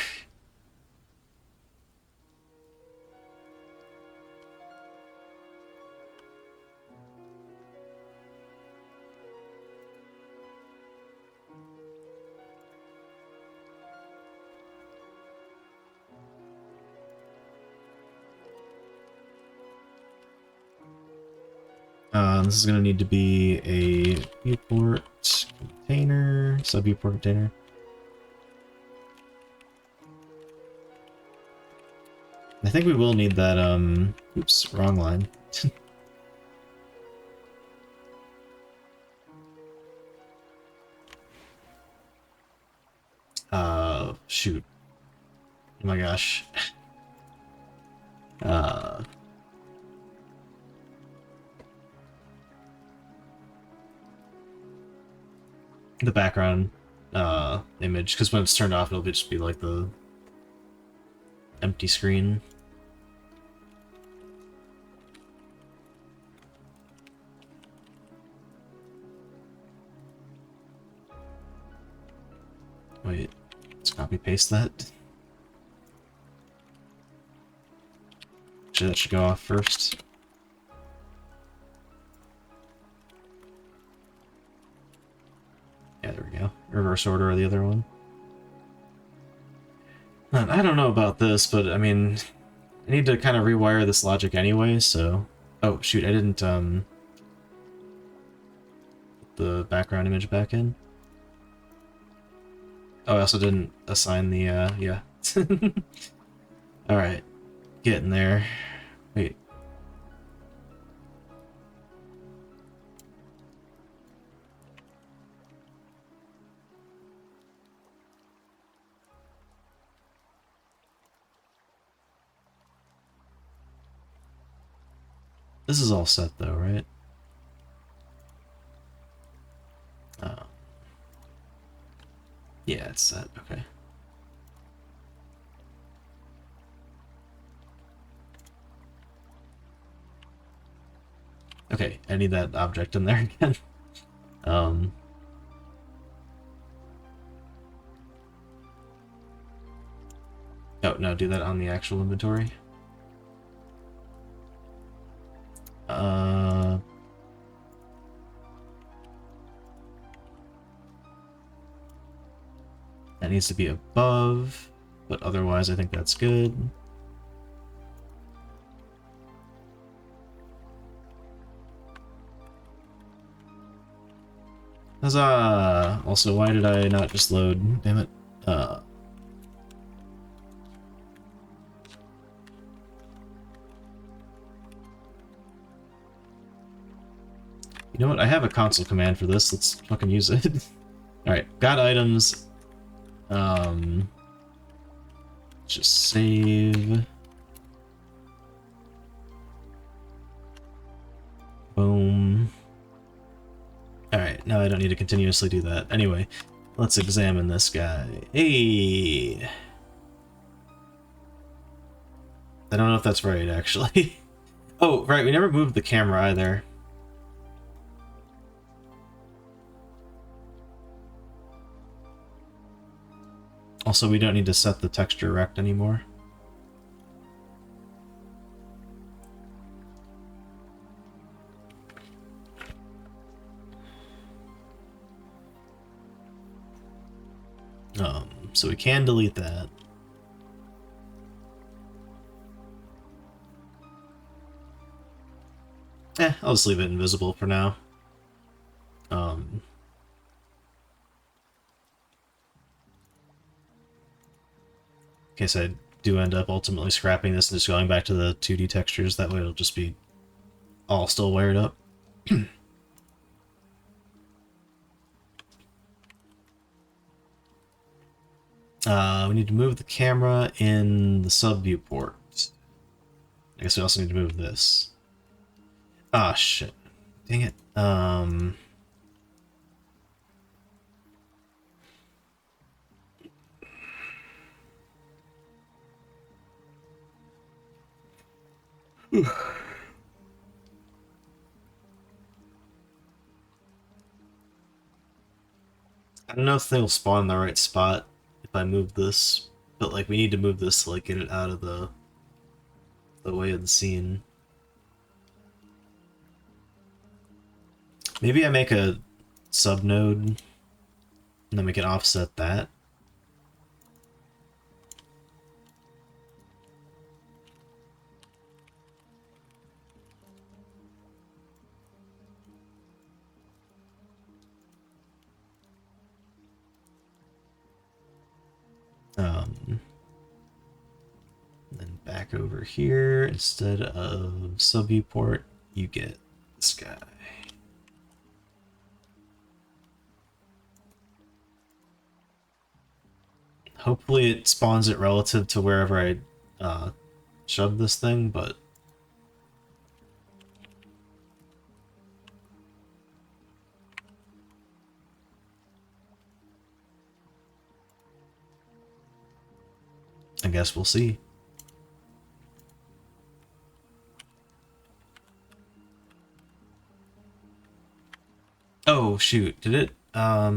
This is going to need to be a viewport container, sub-viewport container. I think we will need that, oops, wrong line. Shoot. Oh my gosh. The background image, because when it's turned off, it'll just be like the empty screen. Wait, let's copy paste that. Actually, that should go off first. Yeah, there we go. Reverse order of the other one. I don't know about this, but I mean, I need to kind of rewire this logic anyway, so... Oh, shoot, I didn't, put the background image back in. Oh, I also didn't assign the, yeah. Alright, getting there. Wait. This is all set though, right? Yeah, it's set, okay. Okay, I need that object in there again. Oh, no, do that on the actual inventory. That needs to be above, but otherwise I think that's good. Huzzah! Also, why did I not just load? Damn it. You know what? I have a console command for this. Let's fucking use it. Alright, got items. Just save. Boom. Alright, now I don't need to continuously do that. Anyway, let's examine this guy. Hey! I don't know if that's right, actually. Oh, right, we never moved the camera either. Also, we don't need to set the texture rect anymore. So we can delete that. I'll just leave it invisible for now. In case I do end up ultimately scrapping this and just going back to the 2D textures, that way it'll just be all still wired up. We need to move the camera in the sub viewport. I guess we also need to move this. Ah, shit. Dang it. I don't know if they'll spawn in the right spot if I move this, but like we need to move this to like get it out of the way of the scene. Maybe I make a sub node and then we can offset that. Then back over here, instead of sub viewport, you get this guy. Hopefully it spawns it relative to wherever I shove this thing, but I guess we'll see. Oh shoot, did it? Yeah,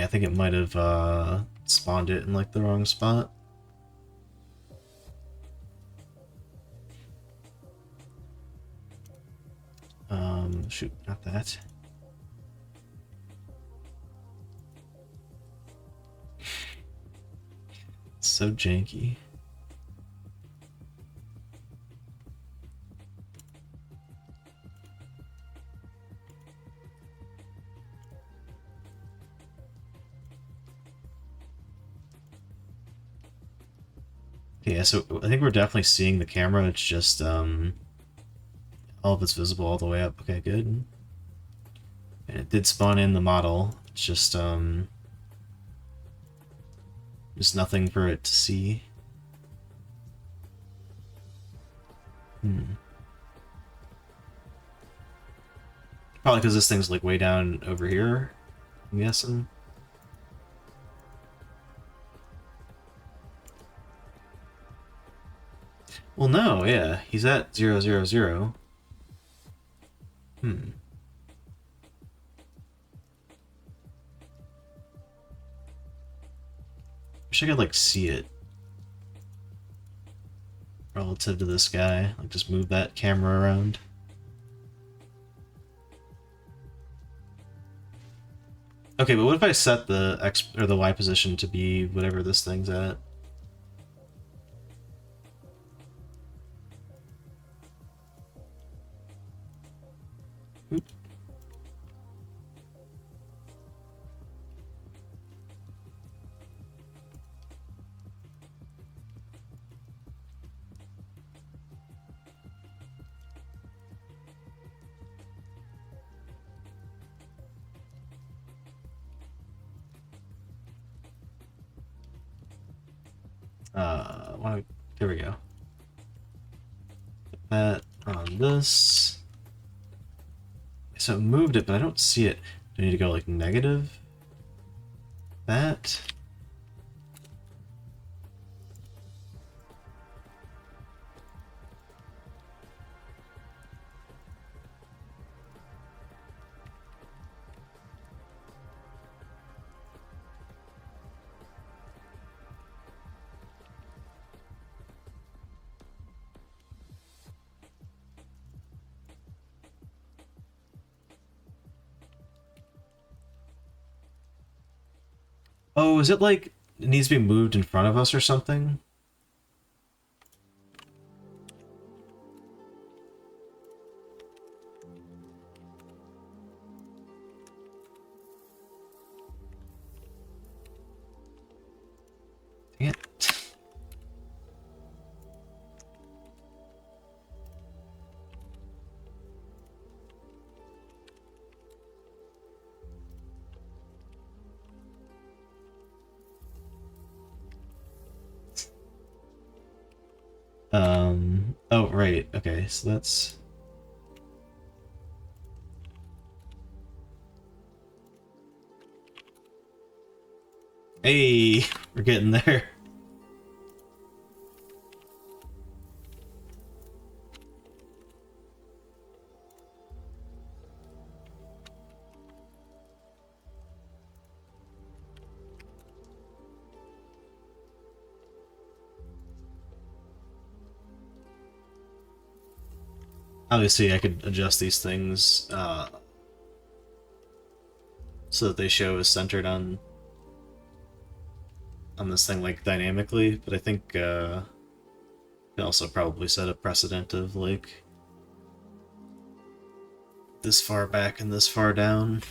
I think it might have spawned it in like the wrong spot. Shoot, not that. So janky. Yeah, so I think we're definitely seeing the camera. It's just all of it's visible all the way up. Okay, good. And it did spawn in the model. It's just there's nothing for it to see. Probably because this thing's like way down over here, I'm guessing. Well, no, yeah, he's at 000. Wish I could like see it relative to this guy. Like just move that camera around. Okay, but what if I set the X or the Y position to be whatever this thing's at? Oop. There we go. Put that on this. So it moved it, but I don't see it. Do I need to go like negative? That? Oh, is it like it needs to be moved in front of us or something? Dang it. Oh, right. Okay, so that's... Hey, we're getting there. Obviously, I could adjust these things so that they show as centered on this thing like dynamically, but I think can also probably set a precedent of like this far back and this far down.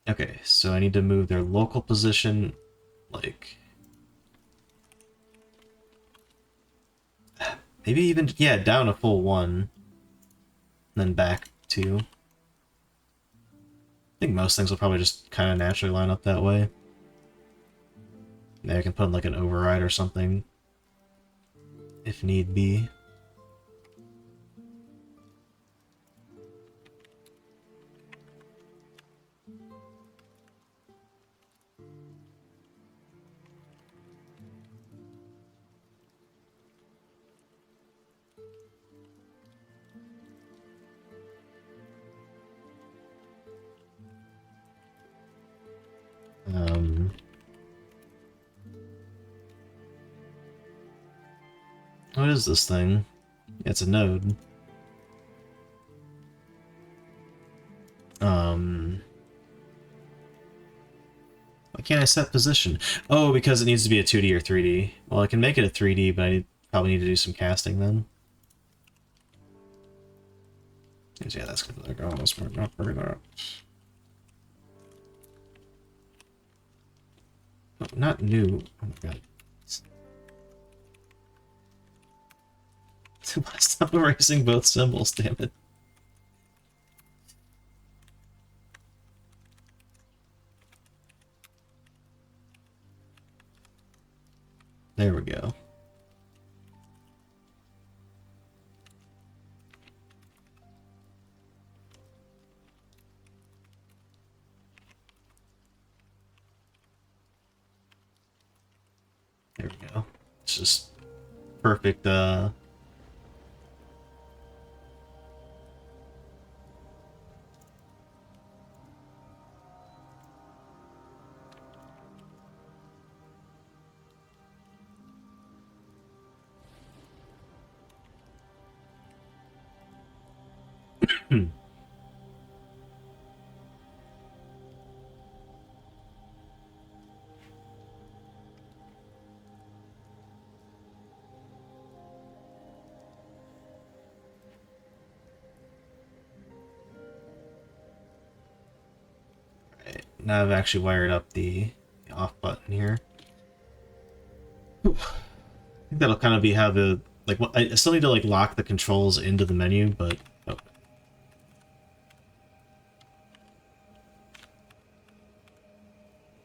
Okay, so I need to move their local position like maybe even, yeah, down a full one, then back two. I think most things will probably just kind of naturally line up that way. Maybe I can put in like an override or something if need be. Um, what is this thing? It's a node. Um, why can't I set position? Oh, because it needs to be a 2D or 3D. Well, I can make it a 3D, but probably need to do some casting then. Yeah, that's gonna be like, oh, that's not very that. Oh, not new. Oh my god. Stop erasing both symbols, damn it. There we go. There we go. It's just perfect, Right, now I've actually wired up the off button here. I think that'll kind of be how the, like, I still need to like lock the controls into the menu, but oh.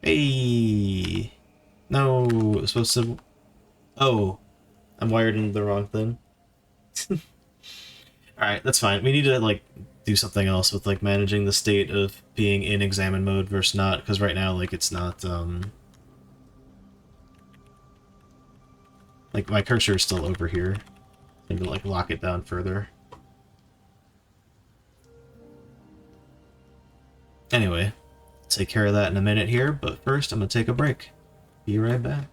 Hey, no, it's supposed to. Oh, I'm wired into the wrong thing. All right, that's fine. We need to like do something else with like managing the state of being in examine mode versus not, because right now like it's not like my cursor is still over here. Maybe like lock it down further. Anyway, take care of that in a minute here, but first I'm gonna take a break. Be right back.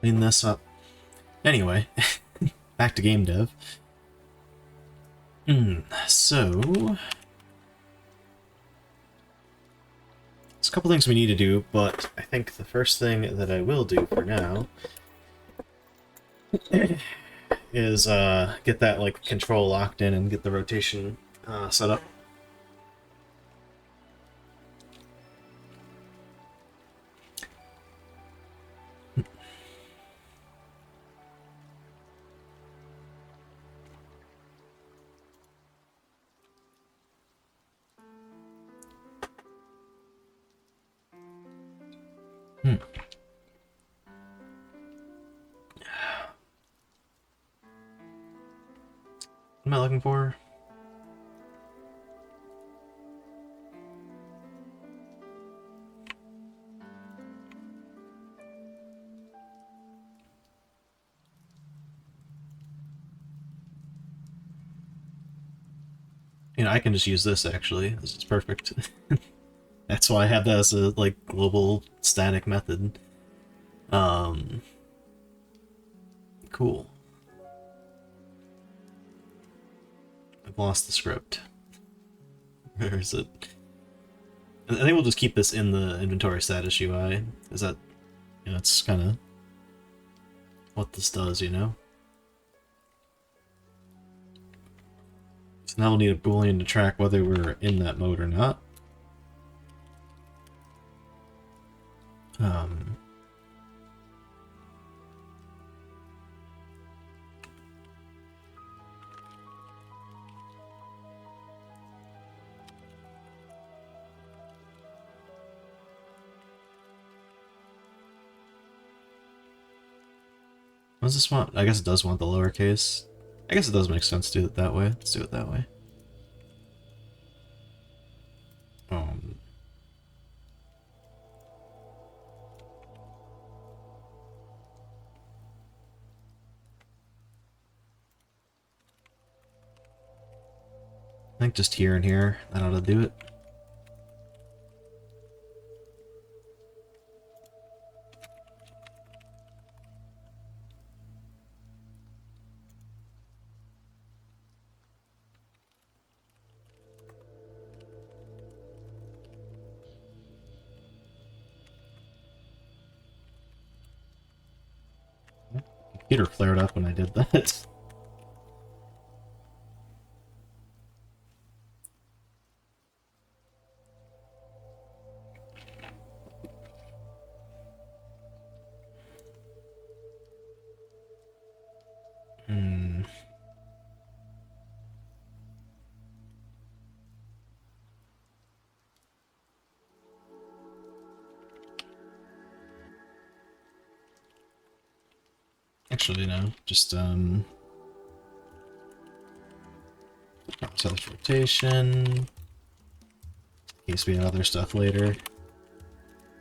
clean this up. Anyway, back to game dev. So, there's a couple things we need to do, but I think the first thing that I will do for now is get that like control locked in and get the rotation set up. What am I looking for? You know, I can just use this actually. This is perfect. That's why I have that as a like global static method. Cool. I've lost the script. Where is it? I think we'll just keep this in the inventory status UI. Is that, you know, it's kind of what this does, you know? So now we'll need a boolean to track whether we're in that mode or not. What does this want? I guess it does want the lowercase. I guess it does make sense to do it that way. Let's do it that way. I think just here and here, that ought to do it. Computer flared up when I did that. Actually, no. Just, self-rotation. In case we have other stuff later.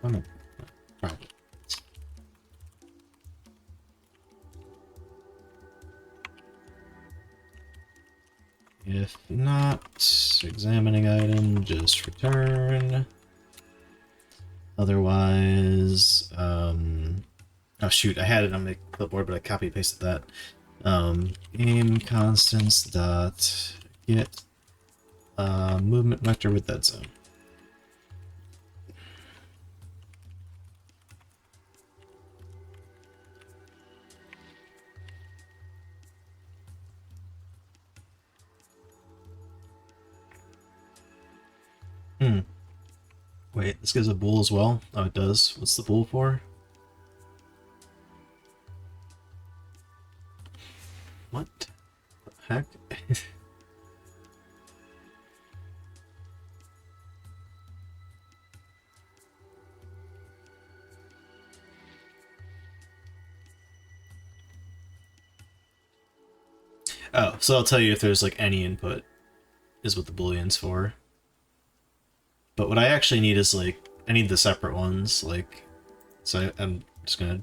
Oh no. Probably. If not, examining item, just return. Otherwise, oh shoot, I had it on my clipboard, but I copy pasted that. Game constants dot get movement vector with that zone. Wait, this gives a bool as well? Oh, it does. What's the bool for? What the heck? Oh, so I'll tell you if there's like any input is what the boolean's for. But what I actually need is like, I need the separate ones, like, so I'm just gonna,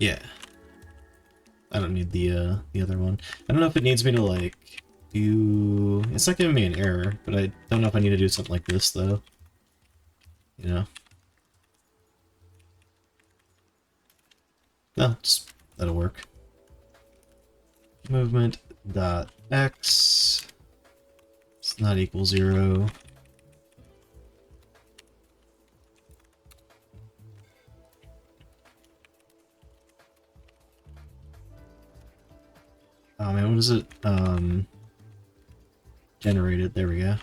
yeah. I don't need the other one. I don't know if it needs me to like do, it's not giving me an error, but I don't know if I need to do something like this though. You know? No, just that'll work. Movement dot x. It's not equal 0. Oh man, what is it? Generated. There we go.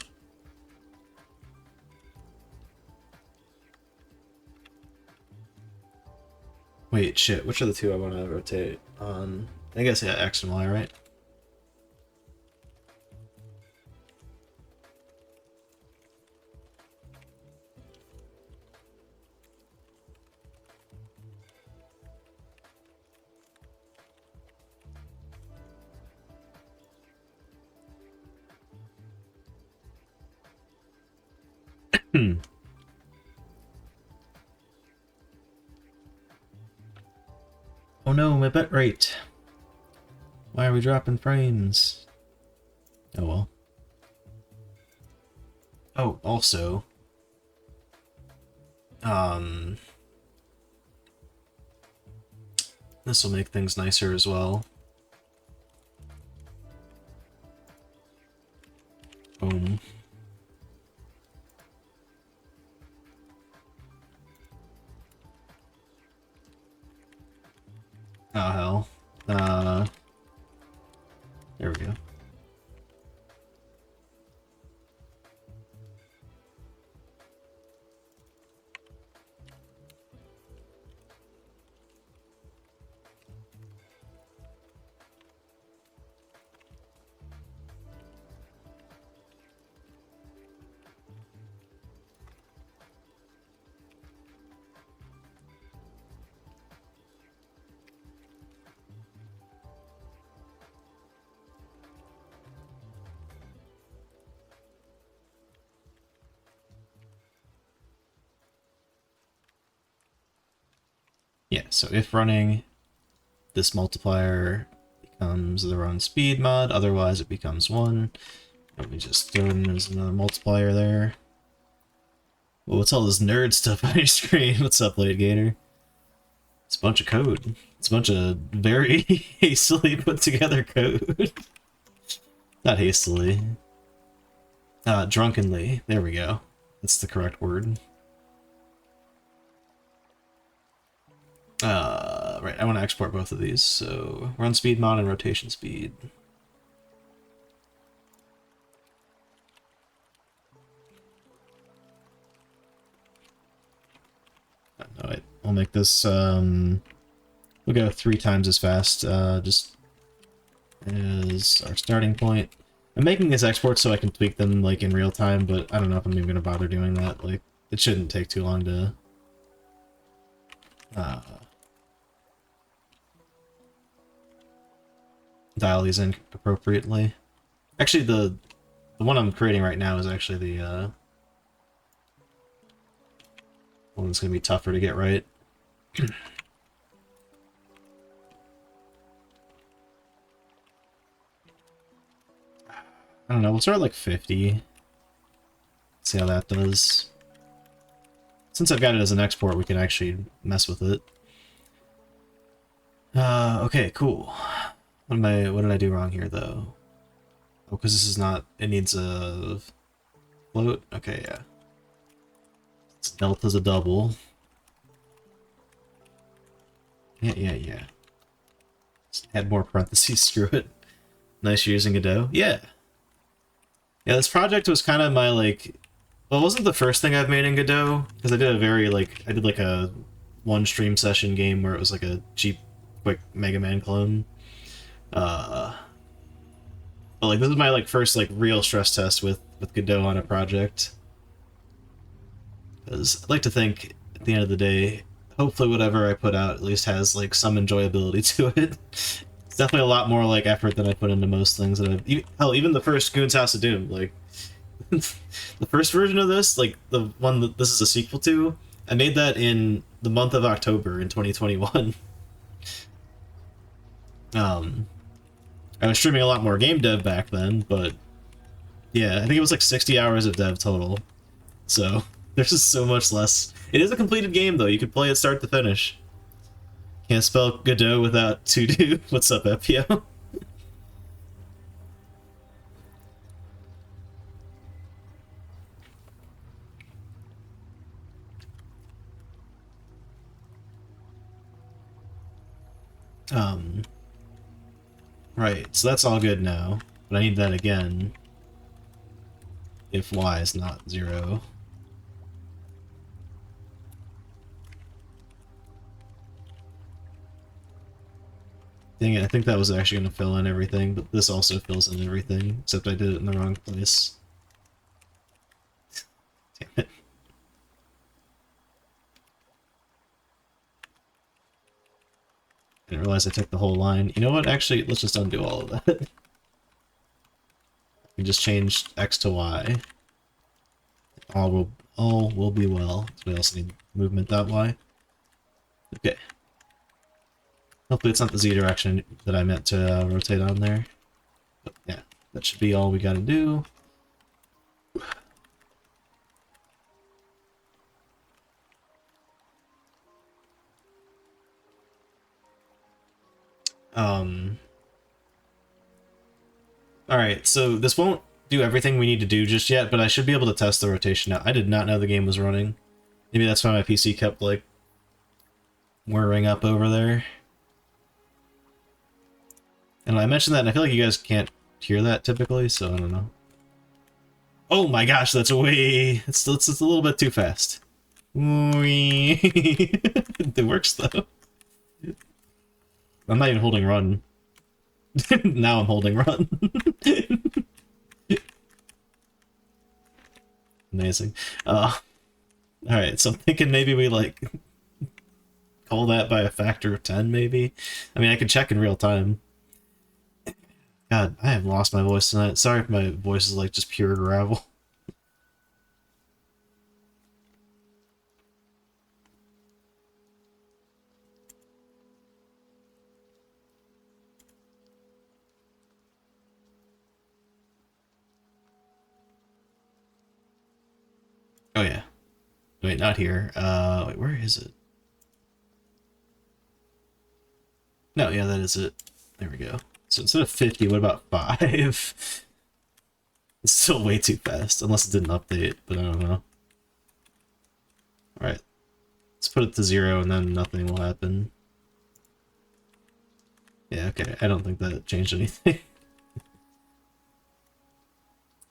Wait, shit. Which are the two I want to rotate on? I guess, yeah, X and Y, right? Oh no, my bit rate. Why are we dropping frames? Oh well. Oh, also, this will make things nicer as well. Boom. Oh hell. There we go. Yeah, so if running, this multiplier becomes the run speed mod, otherwise it becomes 1. Let me just throw in as another multiplier there. Well, what's all this nerd stuff on your screen? What's up, Gator? It's a bunch of code. It's a bunch of very hastily put together code. Not hastily. Drunkenly. There we go. That's the correct word. Right, I want to export both of these, so run speed mod and rotation speed. No, wait, I'll make this, we'll go 3 times as fast, just as our starting point. I'm making this export so I can tweak them, like, in real time, but I don't know if I'm even gonna bother doing that, like, it shouldn't take too long to, dial these in appropriately. Actually, the one I'm creating right now is actually the one that's going to be tougher to get right. I don't know, we'll start at like 50. See how that does. Since I've got it as an export, we can actually mess with it. Okay, cool. What did I do wrong here, though? Oh, because this is not... It needs a... float? Okay, yeah. It's delta's a double. Yeah. Just add more parentheses, screw it. Nice you're using Godot. Yeah. Yeah, this project was kind of my, like... Well, it wasn't the first thing I've made in Godot, because I did a very, like... I did, like, a one stream session game where it was, like, a cheap, quick Mega Man clone. But like this is my like first like real stress test with Godot on a project. Because I'd like to think at the end of the day, hopefully whatever I put out at least has like some enjoyability to it. It's definitely a lot more like effort than I put into most things that I've... Hell, even the first Goon's House of Doom, like the first version of this, like the one that this is a sequel to, I made that in the month of October in 2021. I was streaming a lot more game dev back then, but yeah, I think it was like 60 hours of dev total. So there's just so much less. It is a completed game though, you could play it start to finish. Can't spell Godot without to do. What's up, Epio? Right, so that's all good now, but I need that again if y is not 0. Dang it, I think that was actually going to fill in everything, but this also fills in everything, except I did it in the wrong place. Damn it. I didn't realize I took the whole line. You know what, actually, let's just undo all of that. We just changed x to y. All will be well. So we also need movement.y. Okay. Hopefully it's not the z direction that I meant to rotate on there. But yeah, that should be all we gotta do. Alright, so this won't do everything we need to do just yet, but I should be able to test the rotation out. I did not know the game was running. Maybe that's why my PC kept, like, whirring up over there. And I mentioned that, and I feel like you guys can't hear that typically, so I don't know. Oh my gosh, that's way... It's a little bit too fast. It works, though. I'm not even holding run. Now I'm holding run. Amazing. Alright, so I'm thinking maybe we, like, call that by a factor of 10, maybe? I mean, I can check in real time. God, I have lost my voice tonight. Sorry if my voice is, like, just pure gravel. Oh, yeah. Wait, not here. Wait, where is it? No, yeah, that is it. There we go. So instead of 50, what about 5? It's still way too fast, unless it didn't update, but I don't know. Alright. Let's put it to 0 and then nothing will happen. Yeah, okay. I don't think that changed anything.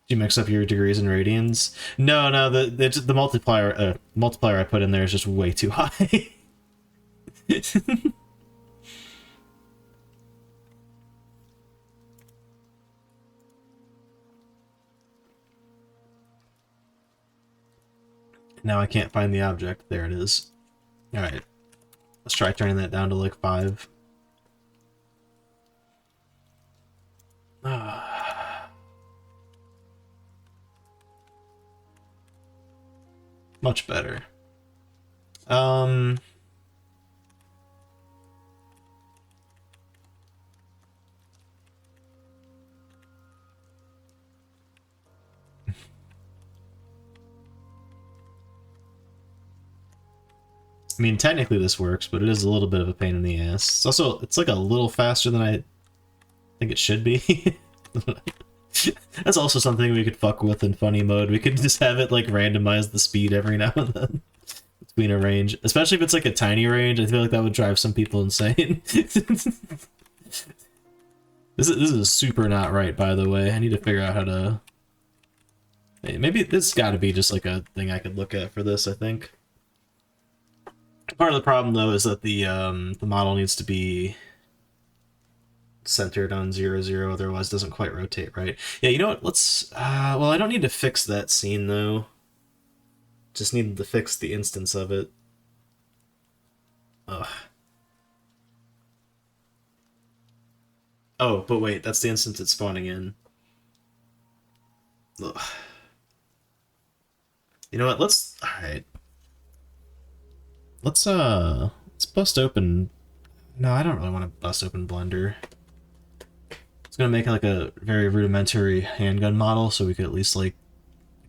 Did you mix up your degrees and radians? No, the multiplier I put in there is just way too high. Now I can't find the object. There it is. Alright. Let's try turning that down to like 5. Much better. I mean, technically this works, but it is a little bit of a pain in the ass. It's also, it's like a little faster than I think it should be. That's also something we could fuck with in funny mode. We could just have it, like, randomize the speed every now and then between a range. Especially if it's, like, a tiny range. I feel like that would drive some people insane. This is super not right, by the way. I need to figure out how to... Maybe this has got to be just, like, a thing I could look at for this, I think. Part of the problem, though, is that the model needs to be centered on 0, 0, otherwise it doesn't quite rotate right. Yeah, you know what? Let's... well, I don't need to fix that scene, though. Just need to fix the instance of it. Ugh. Oh, but wait, that's the instance it's spawning in. Ugh. You know what? Let's... Alright. Let's bust open... No, I don't really want to bust open Blender. It's gonna make like a very rudimentary handgun model, so we could at least like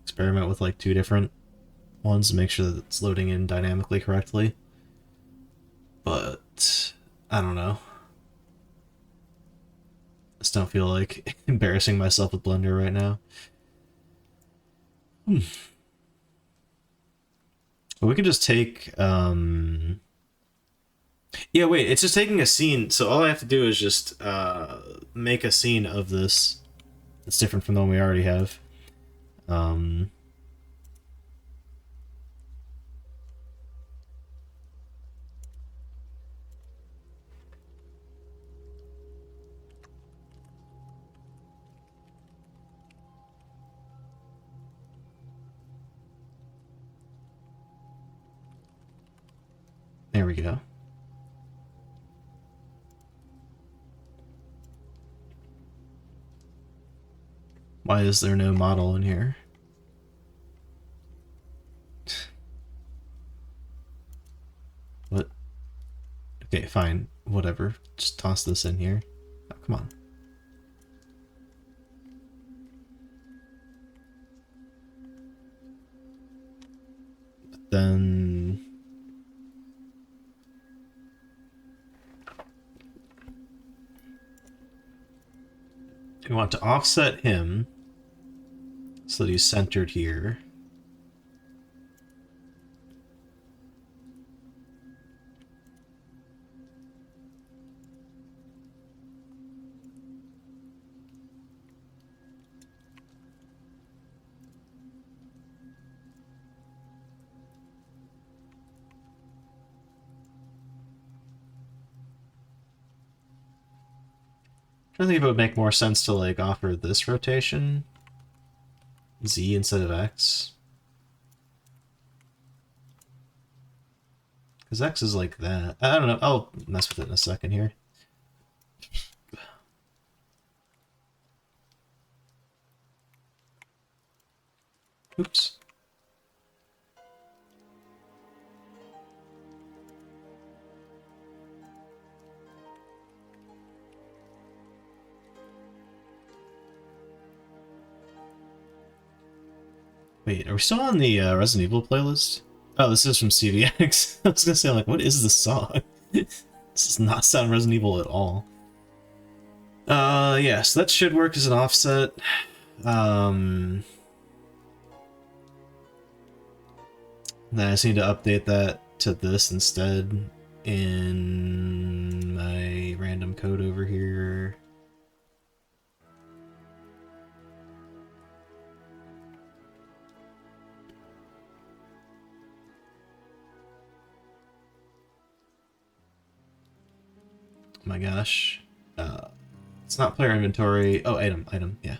experiment with like 2 different ones to make sure that it's loading in dynamically correctly. But I don't know. Just don't feel like embarrassing myself with Blender right now. But we can just take, yeah, wait, it's just taking a scene, so all I have to do is just make a scene of this that's different from the one we already have. There we go. Why is there no model in here? What? Okay, fine. Whatever. Just toss this in here. Oh, come on. But then... we want to offset him so that he's centered here. I think it would make more sense to like offer this rotation, Z instead of X, because X is like that. I don't know. I'll mess with it in a second here. Oops. Wait, are we still on the Resident Evil playlist? Oh, this is from CVX. I was gonna say, like, what is this song? This does not sound Resident Evil at all. Yeah, so that should work as an offset. Then I just need to update that to this instead in my random code over here. Oh my gosh. It's not player inventory. Oh, item, yeah.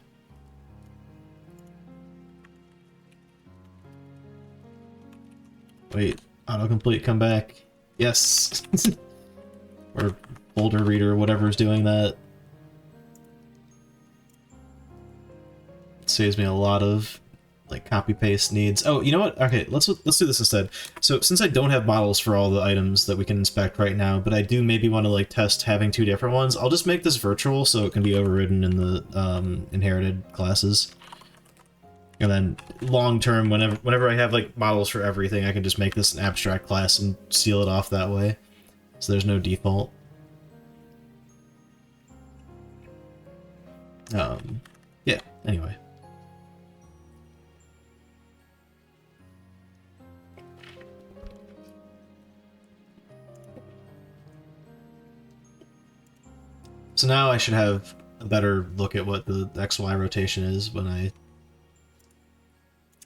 Wait, autocomplete, come back. Yes! Or folder reader, whatever's doing that. It saves me a lot of like copy paste needs. Oh, you know what? Okay, let's do this instead. So since I don't have models for all the items that we can inspect right now, but I do maybe want to like test having two different ones, I'll just make this virtual so it can be overridden in the inherited classes. And then long term, whenever I have like models for everything, I can just make this an abstract class and seal it off that way. So there's no default. Yeah, anyway. So now I should have a better look at what the XY rotation is when I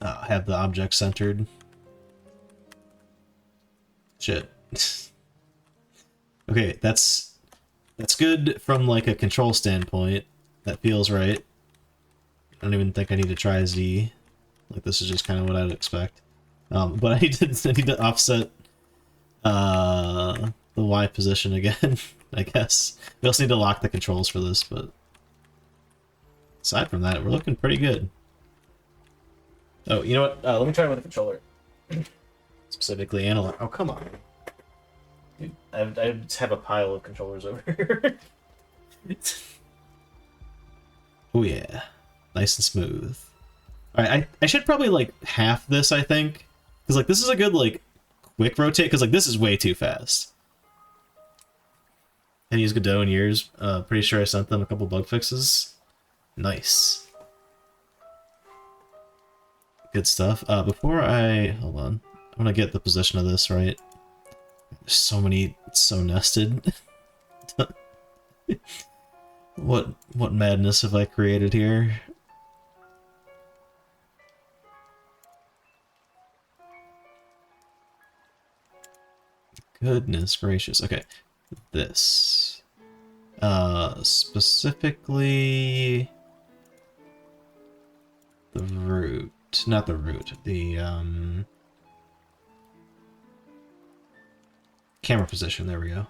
have the object centered. Shit. Okay, that's good from like a control standpoint. That feels right. I don't even think I need to try Z. Like this is just kind of what I'd expect. But I need to offset the Y position again. I guess. We also need to lock the controls for this, but aside from that, we're looking pretty good. Oh, you know what? Let me try with the controller. Specifically analog. Oh, come on. Dude, I just have a pile of controllers over here. Oh yeah. Nice and smooth. Alright, I should probably like half this, I think. Because like this is a good like quick rotate, because like this is way too fast. Hadn't used Godot in years. Pretty sure I sent them a couple bug fixes. Nice. Good stuff. Before I... Hold on. I want to get the position of this right. There's so many... It's so nested. What madness have I created here? Goodness gracious. Okay. This. Specifically... The root. Not the root. The, camera position. There we go.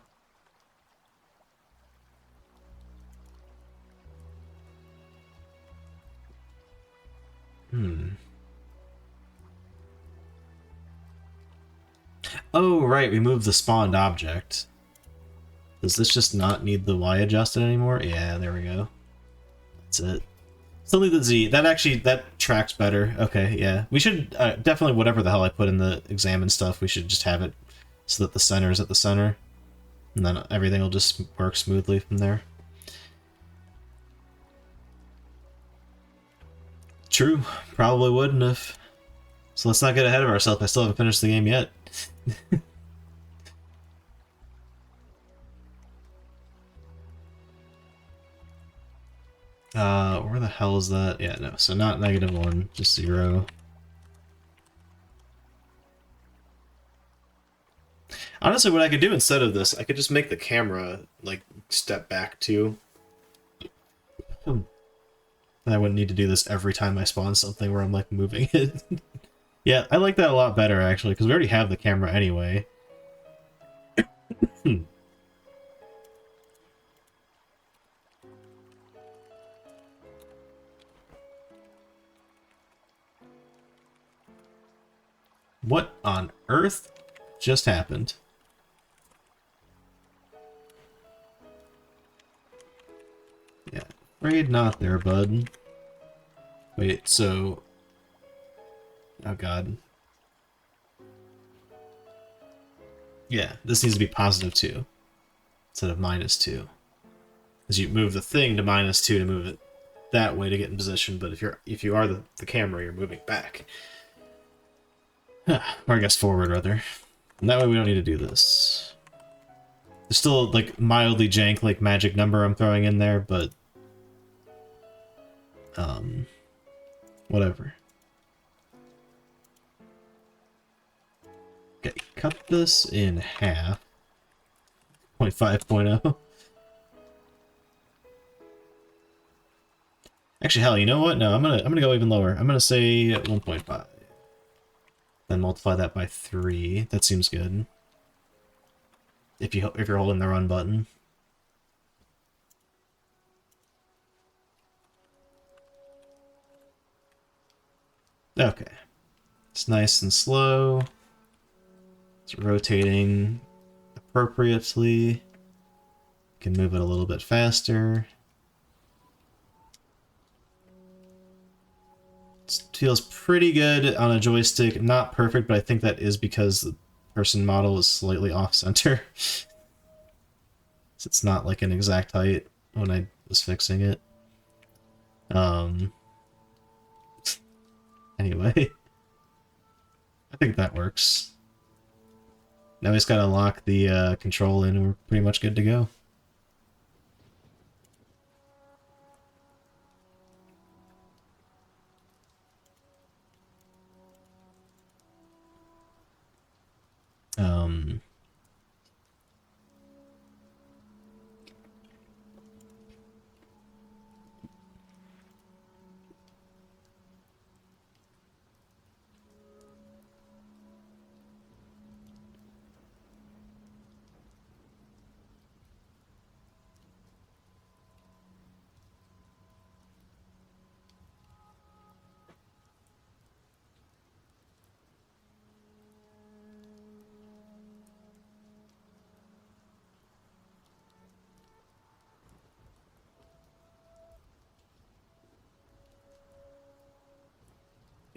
Oh, right, we moved the spawned object. Does this just not need the Y adjusted anymore? Yeah, there we go. That's it. Still need the Z. That tracks better. Okay, yeah. We should, definitely whatever the hell I put in the examine stuff, we should just have it so that the center is at the center. And then everything will just work smoothly from there. True. Probably wouldn't have. So let's not get ahead of ourselves. I still haven't finished the game yet. Where the hell is that? Yeah, no, so not -1, just 0. Honestly, what I could do instead of this, I could just make the camera, like, step back too. And I wouldn't need to do this every time I spawn something where I'm, like, moving it. Yeah, I like that a lot better, actually, because we already have the camera anyway. What on earth just happened? Yeah, afraid not there, bud. Wait, so... Oh god. Yeah, this needs to be +2 instead of -2. Because you move the thing to -2 to move it that way to get in position, but if you are the camera, you're moving back. Or I guess forward, rather. And that way we don't need to do this. There's still, like, mildly jank, like, magic number I'm throwing in there, but... whatever. Okay, cut this in half. 0.5.0. Actually, hell, you know what? No, I'm gonna go even lower. I'm gonna say 1.5. Then multiply that by 3. That seems good. If you're holding the run button. Okay. It's nice and slow. It's rotating appropriately. Can move it a little bit faster. It feels pretty good on a joystick. Not perfect, but I think that is because the person model is slightly off-center. So it's not like an exact height when I was fixing it. Anyway. I think that works. Now we just gotta lock the control in and we're pretty much good to go.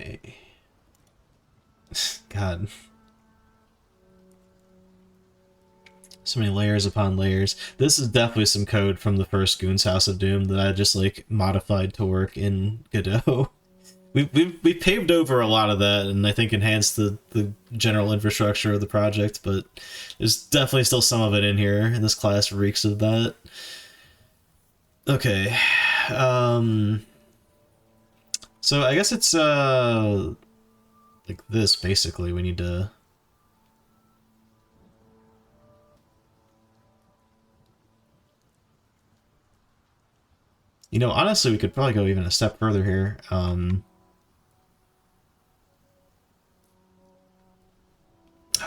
Okay. God. So many layers upon layers. This is definitely some code from the first Goon's House of Doom that I just like modified to work in Godot. We paved over a lot of that and I think enhanced the general infrastructure of the project, but there's definitely still some of it in here, and this class reeks of that. Okay. So I guess it's like this basically. We need to honestly we could probably go even a step further here.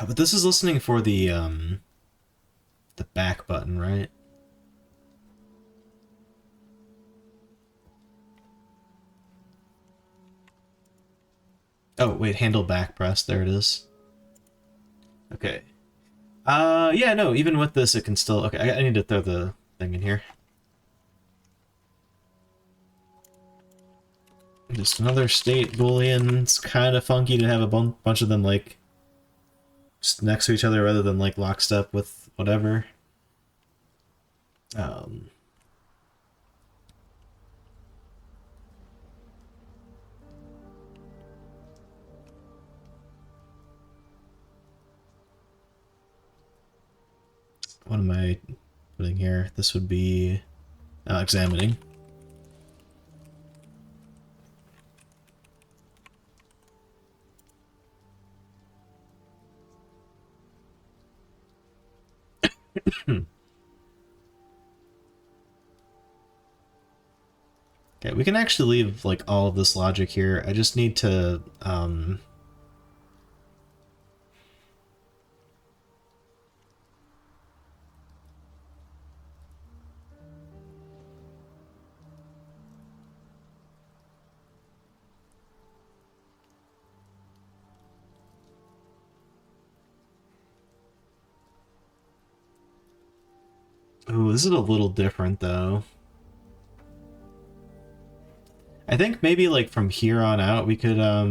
But this is listening for the back button, right? Oh, wait, handle back press. There it is. Okay. Yeah, no, even with this, it can still... Okay, I need to throw the thing in here. Just another state boolean. It's kind of funky to have a bunch of them, like, just next to each other rather than, like, lockstep with whatever. What am I putting here? This would be examining. Okay, we can actually leave like all of this logic here. I just need to Ooh, this is a little different though. I think maybe like from here on out we could well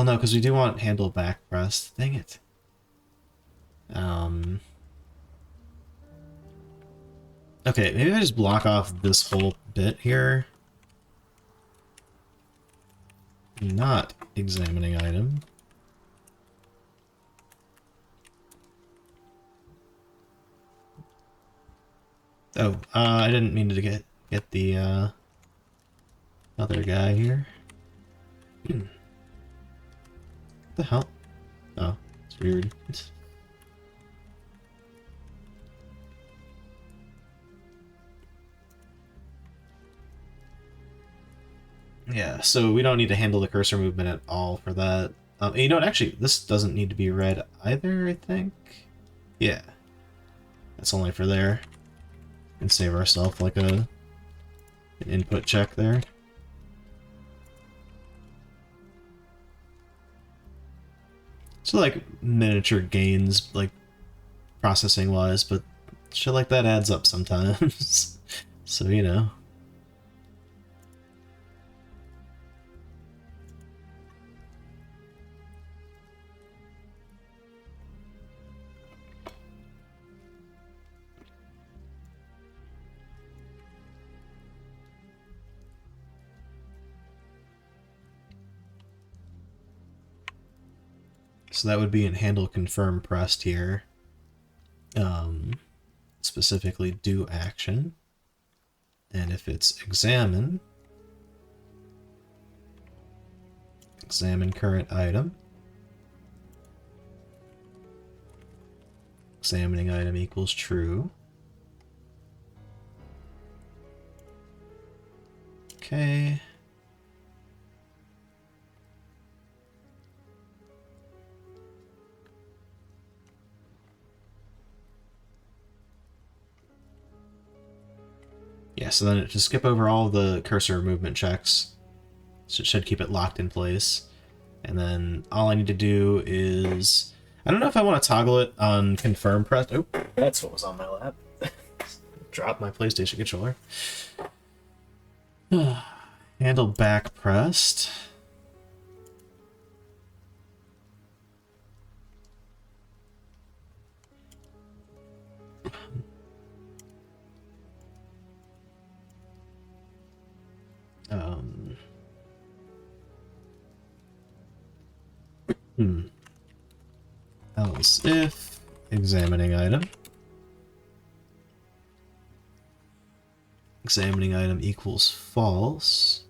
no, because we do want handle back press. Dang it. Okay, maybe I just block off this whole bit here. Not examining item. Oh, I didn't mean to get the other guy here. What the hell? Oh, it's weird. Yeah, so we don't need to handle the cursor movement at all for that. You know what, actually, this doesn't need to be read either, I think? Yeah. That's only for there. And save ourselves like an input check there. So like miniature gains, like processing wise, but shit like that adds up sometimes. So, you know. So that would be in handle confirm pressed here. Specifically do action. And if it's examine current item. Examining item equals true. Okay. Yeah, so then just skip over all the cursor movement checks. So it should keep it locked in place. And then all I need to do is... I don't know if I want to toggle it on confirm press. Oh, that's what was on my lap. Drop my PlayStation controller. Handle back pressed. Um, else if examining item. Examining item equals false.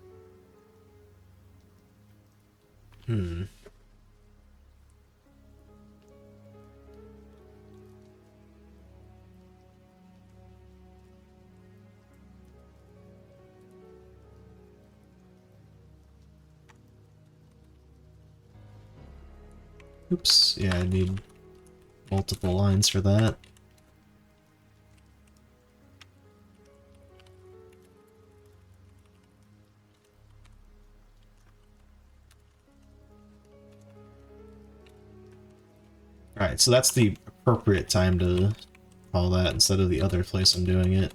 Oops, yeah, I need multiple lines for that. Alright, so that's the appropriate time to call that instead of the other place I'm doing it.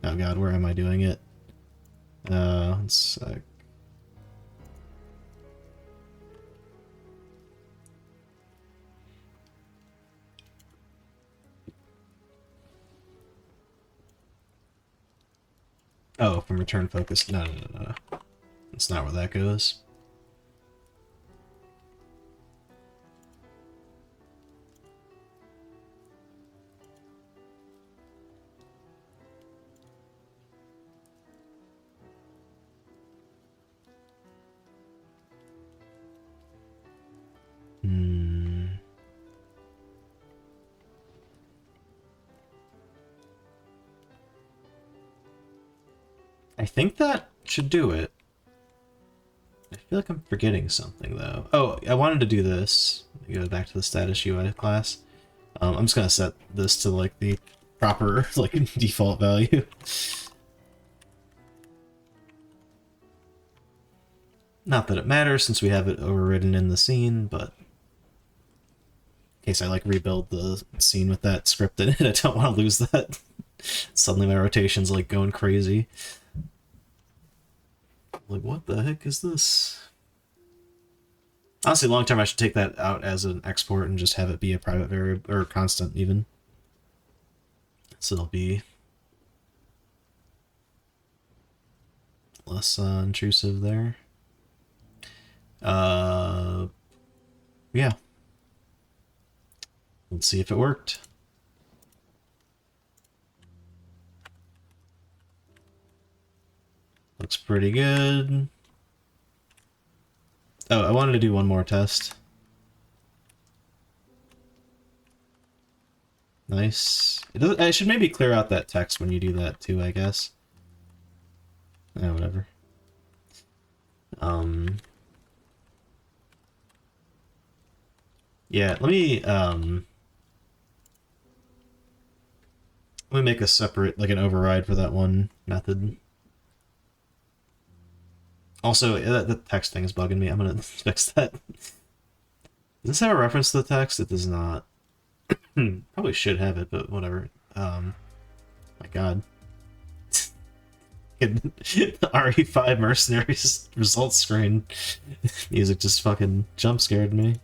Oh god, where am I doing it? It's oh, from return focus. No, no, no, no. That's not where that goes. I think that should do it. I feel like I'm forgetting something, though. Oh, I wanted to do this. Go back to the status UI class. I'm just gonna set this to, like, the proper, like, default value. Not that it matters, since we have it overridden in the scene, but in case I, like, rebuild the scene with that script in it, I don't want to lose that. Suddenly my rotation's, like, going crazy. Like, what the heck is this? Honestly, long term, I should take that out as an export and just have it be a private variable, or constant, even. So it'll be less intrusive there. Yeah. Let's see if it worked. Looks pretty good. Oh, I wanted to do one more test. Nice. I should maybe clear out that text when you do that too, I guess. Whatever. Yeah, let me make a separate, like, an override for that one method. Also, the text thing is bugging me. I'm gonna fix that. Does this have a reference to the text? It does not. Probably should have it, but whatever. My god. RE5 Mercenaries results screen. Music just fucking jump scared me.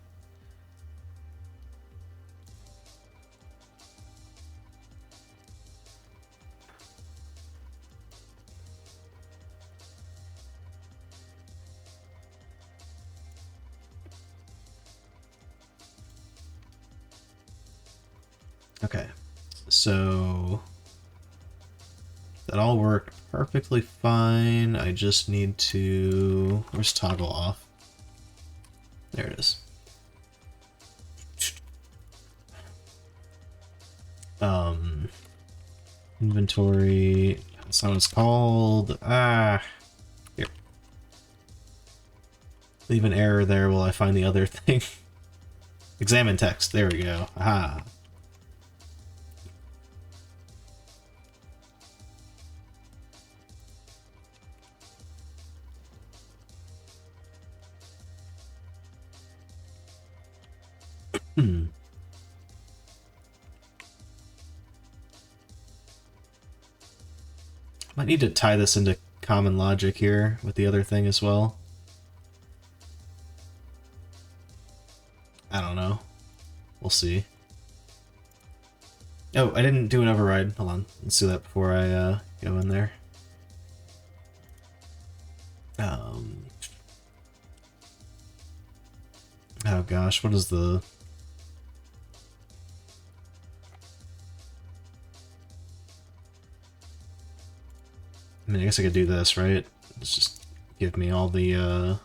Okay, so that all worked perfectly fine. I just need to... Where's toggle off? There it is. Inventory. That's not what it's called. Here. Leave an error there while I find the other thing. Examine text. There we go. Aha. Might need to tie this into common logic here with the other thing as well. I don't know. We'll see. Oh, I didn't do an override. Hold on. Let's do that before I go in there. Um, oh gosh, what is the... I mean, I guess I could do this, right? Let's just give me all the,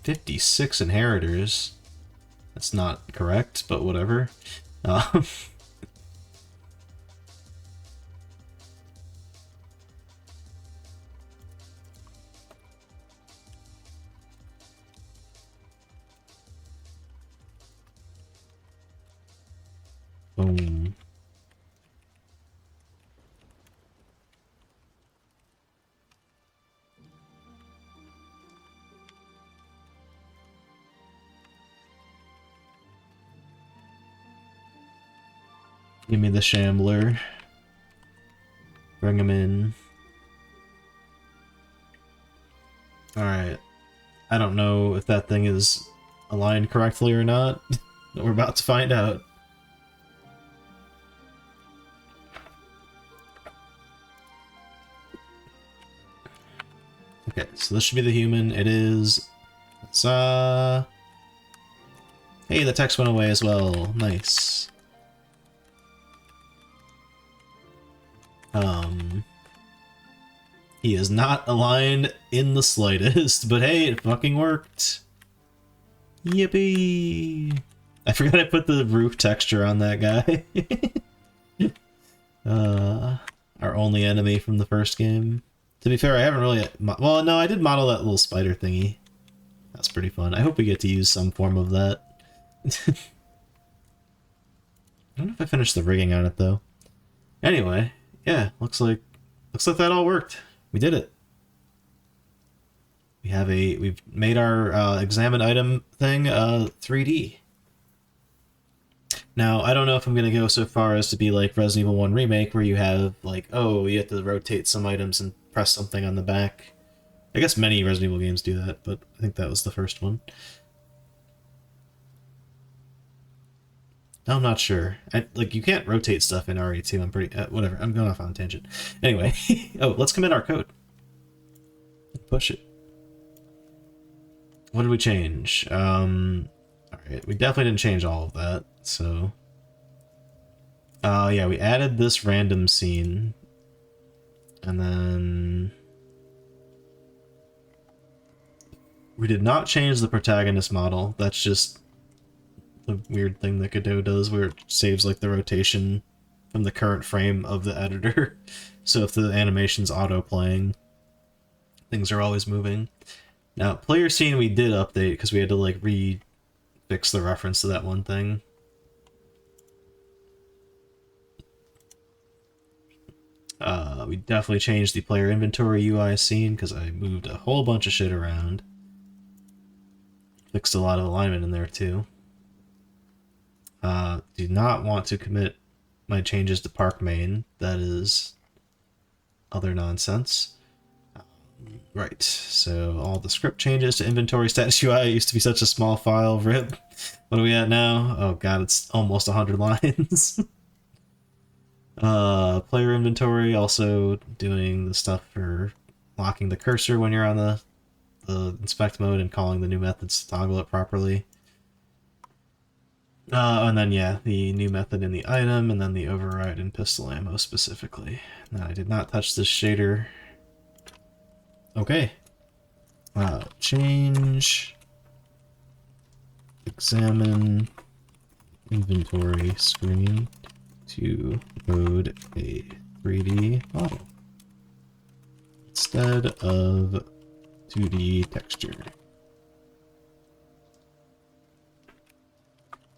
56 inheritors. That's not correct, but whatever. Um, boom. Give me the Shambler. Bring him in. Alright. I don't know if that thing is aligned correctly or not. We're about to find out. Okay, so this should be the human. It is... Let's, hey, the text went away as well. Nice. He is not aligned in the slightest, but hey, it fucking worked. Yippee! I forgot I put the roof texture on that guy. Our only enemy from the first game. To be fair, I haven't really... Well, no, I did model that little spider thingy. That's pretty fun. I hope we get to use some form of that. I don't know if I finished the rigging on it, though. Anyway, yeah, looks like that all worked. We did it. We've made our examine item thing 3D. Now, I don't know if I'm going to go so far as to be like Resident Evil 1 Remake, where you have, like, oh, you have to rotate some items and press something on the back. I guess many Resident Evil games do that, but I think that was the first one. I'm not sure. Like, you can't rotate stuff in RE2. I'm pretty... whatever. I'm going off on a tangent. Anyway. Oh, let's commit our code. Push it. What did we change? Alright. We definitely didn't change all of that, so... yeah, we added this random scene. And then... We did not change the protagonist model. That's just... the weird thing that Godot does where it saves like the rotation from the current frame of the editor. So if the animation's auto-playing, things are always moving. Now, player scene we did update because we had to like fix the reference to that one thing. We definitely changed the player inventory UI scene because I moved a whole bunch of shit around. Fixed a lot of alignment in there too. Do not want to commit my changes to park main. That is other nonsense. Right, so all the script changes to inventory status UI. It used to be such a small file. RIP. What are we at now? Oh god, it's almost 100 lines. Player inventory, also doing the stuff for locking the cursor when you're on the inspect mode and calling the new methods to toggle it properly. And then, yeah, the new method in the item, and then the override in pistol ammo specifically. Now, I did not touch this shader. Okay. Change. Examine inventory screen to load a 3D model instead of 2D texture.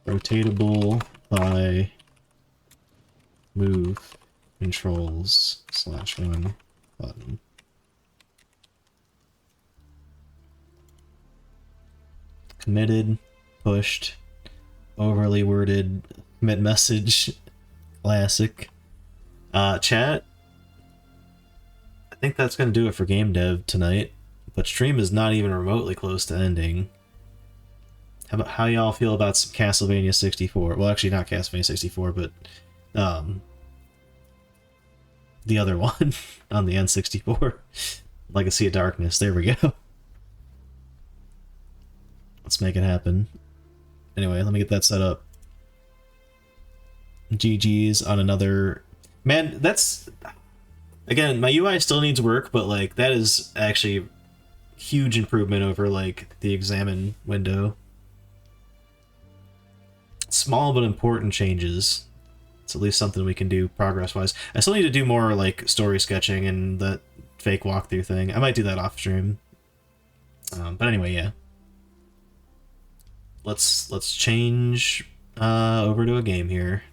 Rotatable by move controls /1 button. Committed, pushed, overly worded, commit message, classic. Chat, I think that's going to do it for game dev tonight, but stream is not even remotely close to ending. How y'all feel about some Castlevania 64? Well, actually not Castlevania 64, but the other one on the N64. Legacy of Darkness. There we go. Let's make it happen. Anyway, let me get that set up. GG's on another... Man, that's... Again, my UI still needs work, but, like, that is actually huge improvement over, like, the examine window. Small but important changes. It's at least something we can do progress-wise. I still need to do more, like, story sketching and that fake walkthrough thing. I might do that off-stream. But anyway, yeah. Let's change over to a game here.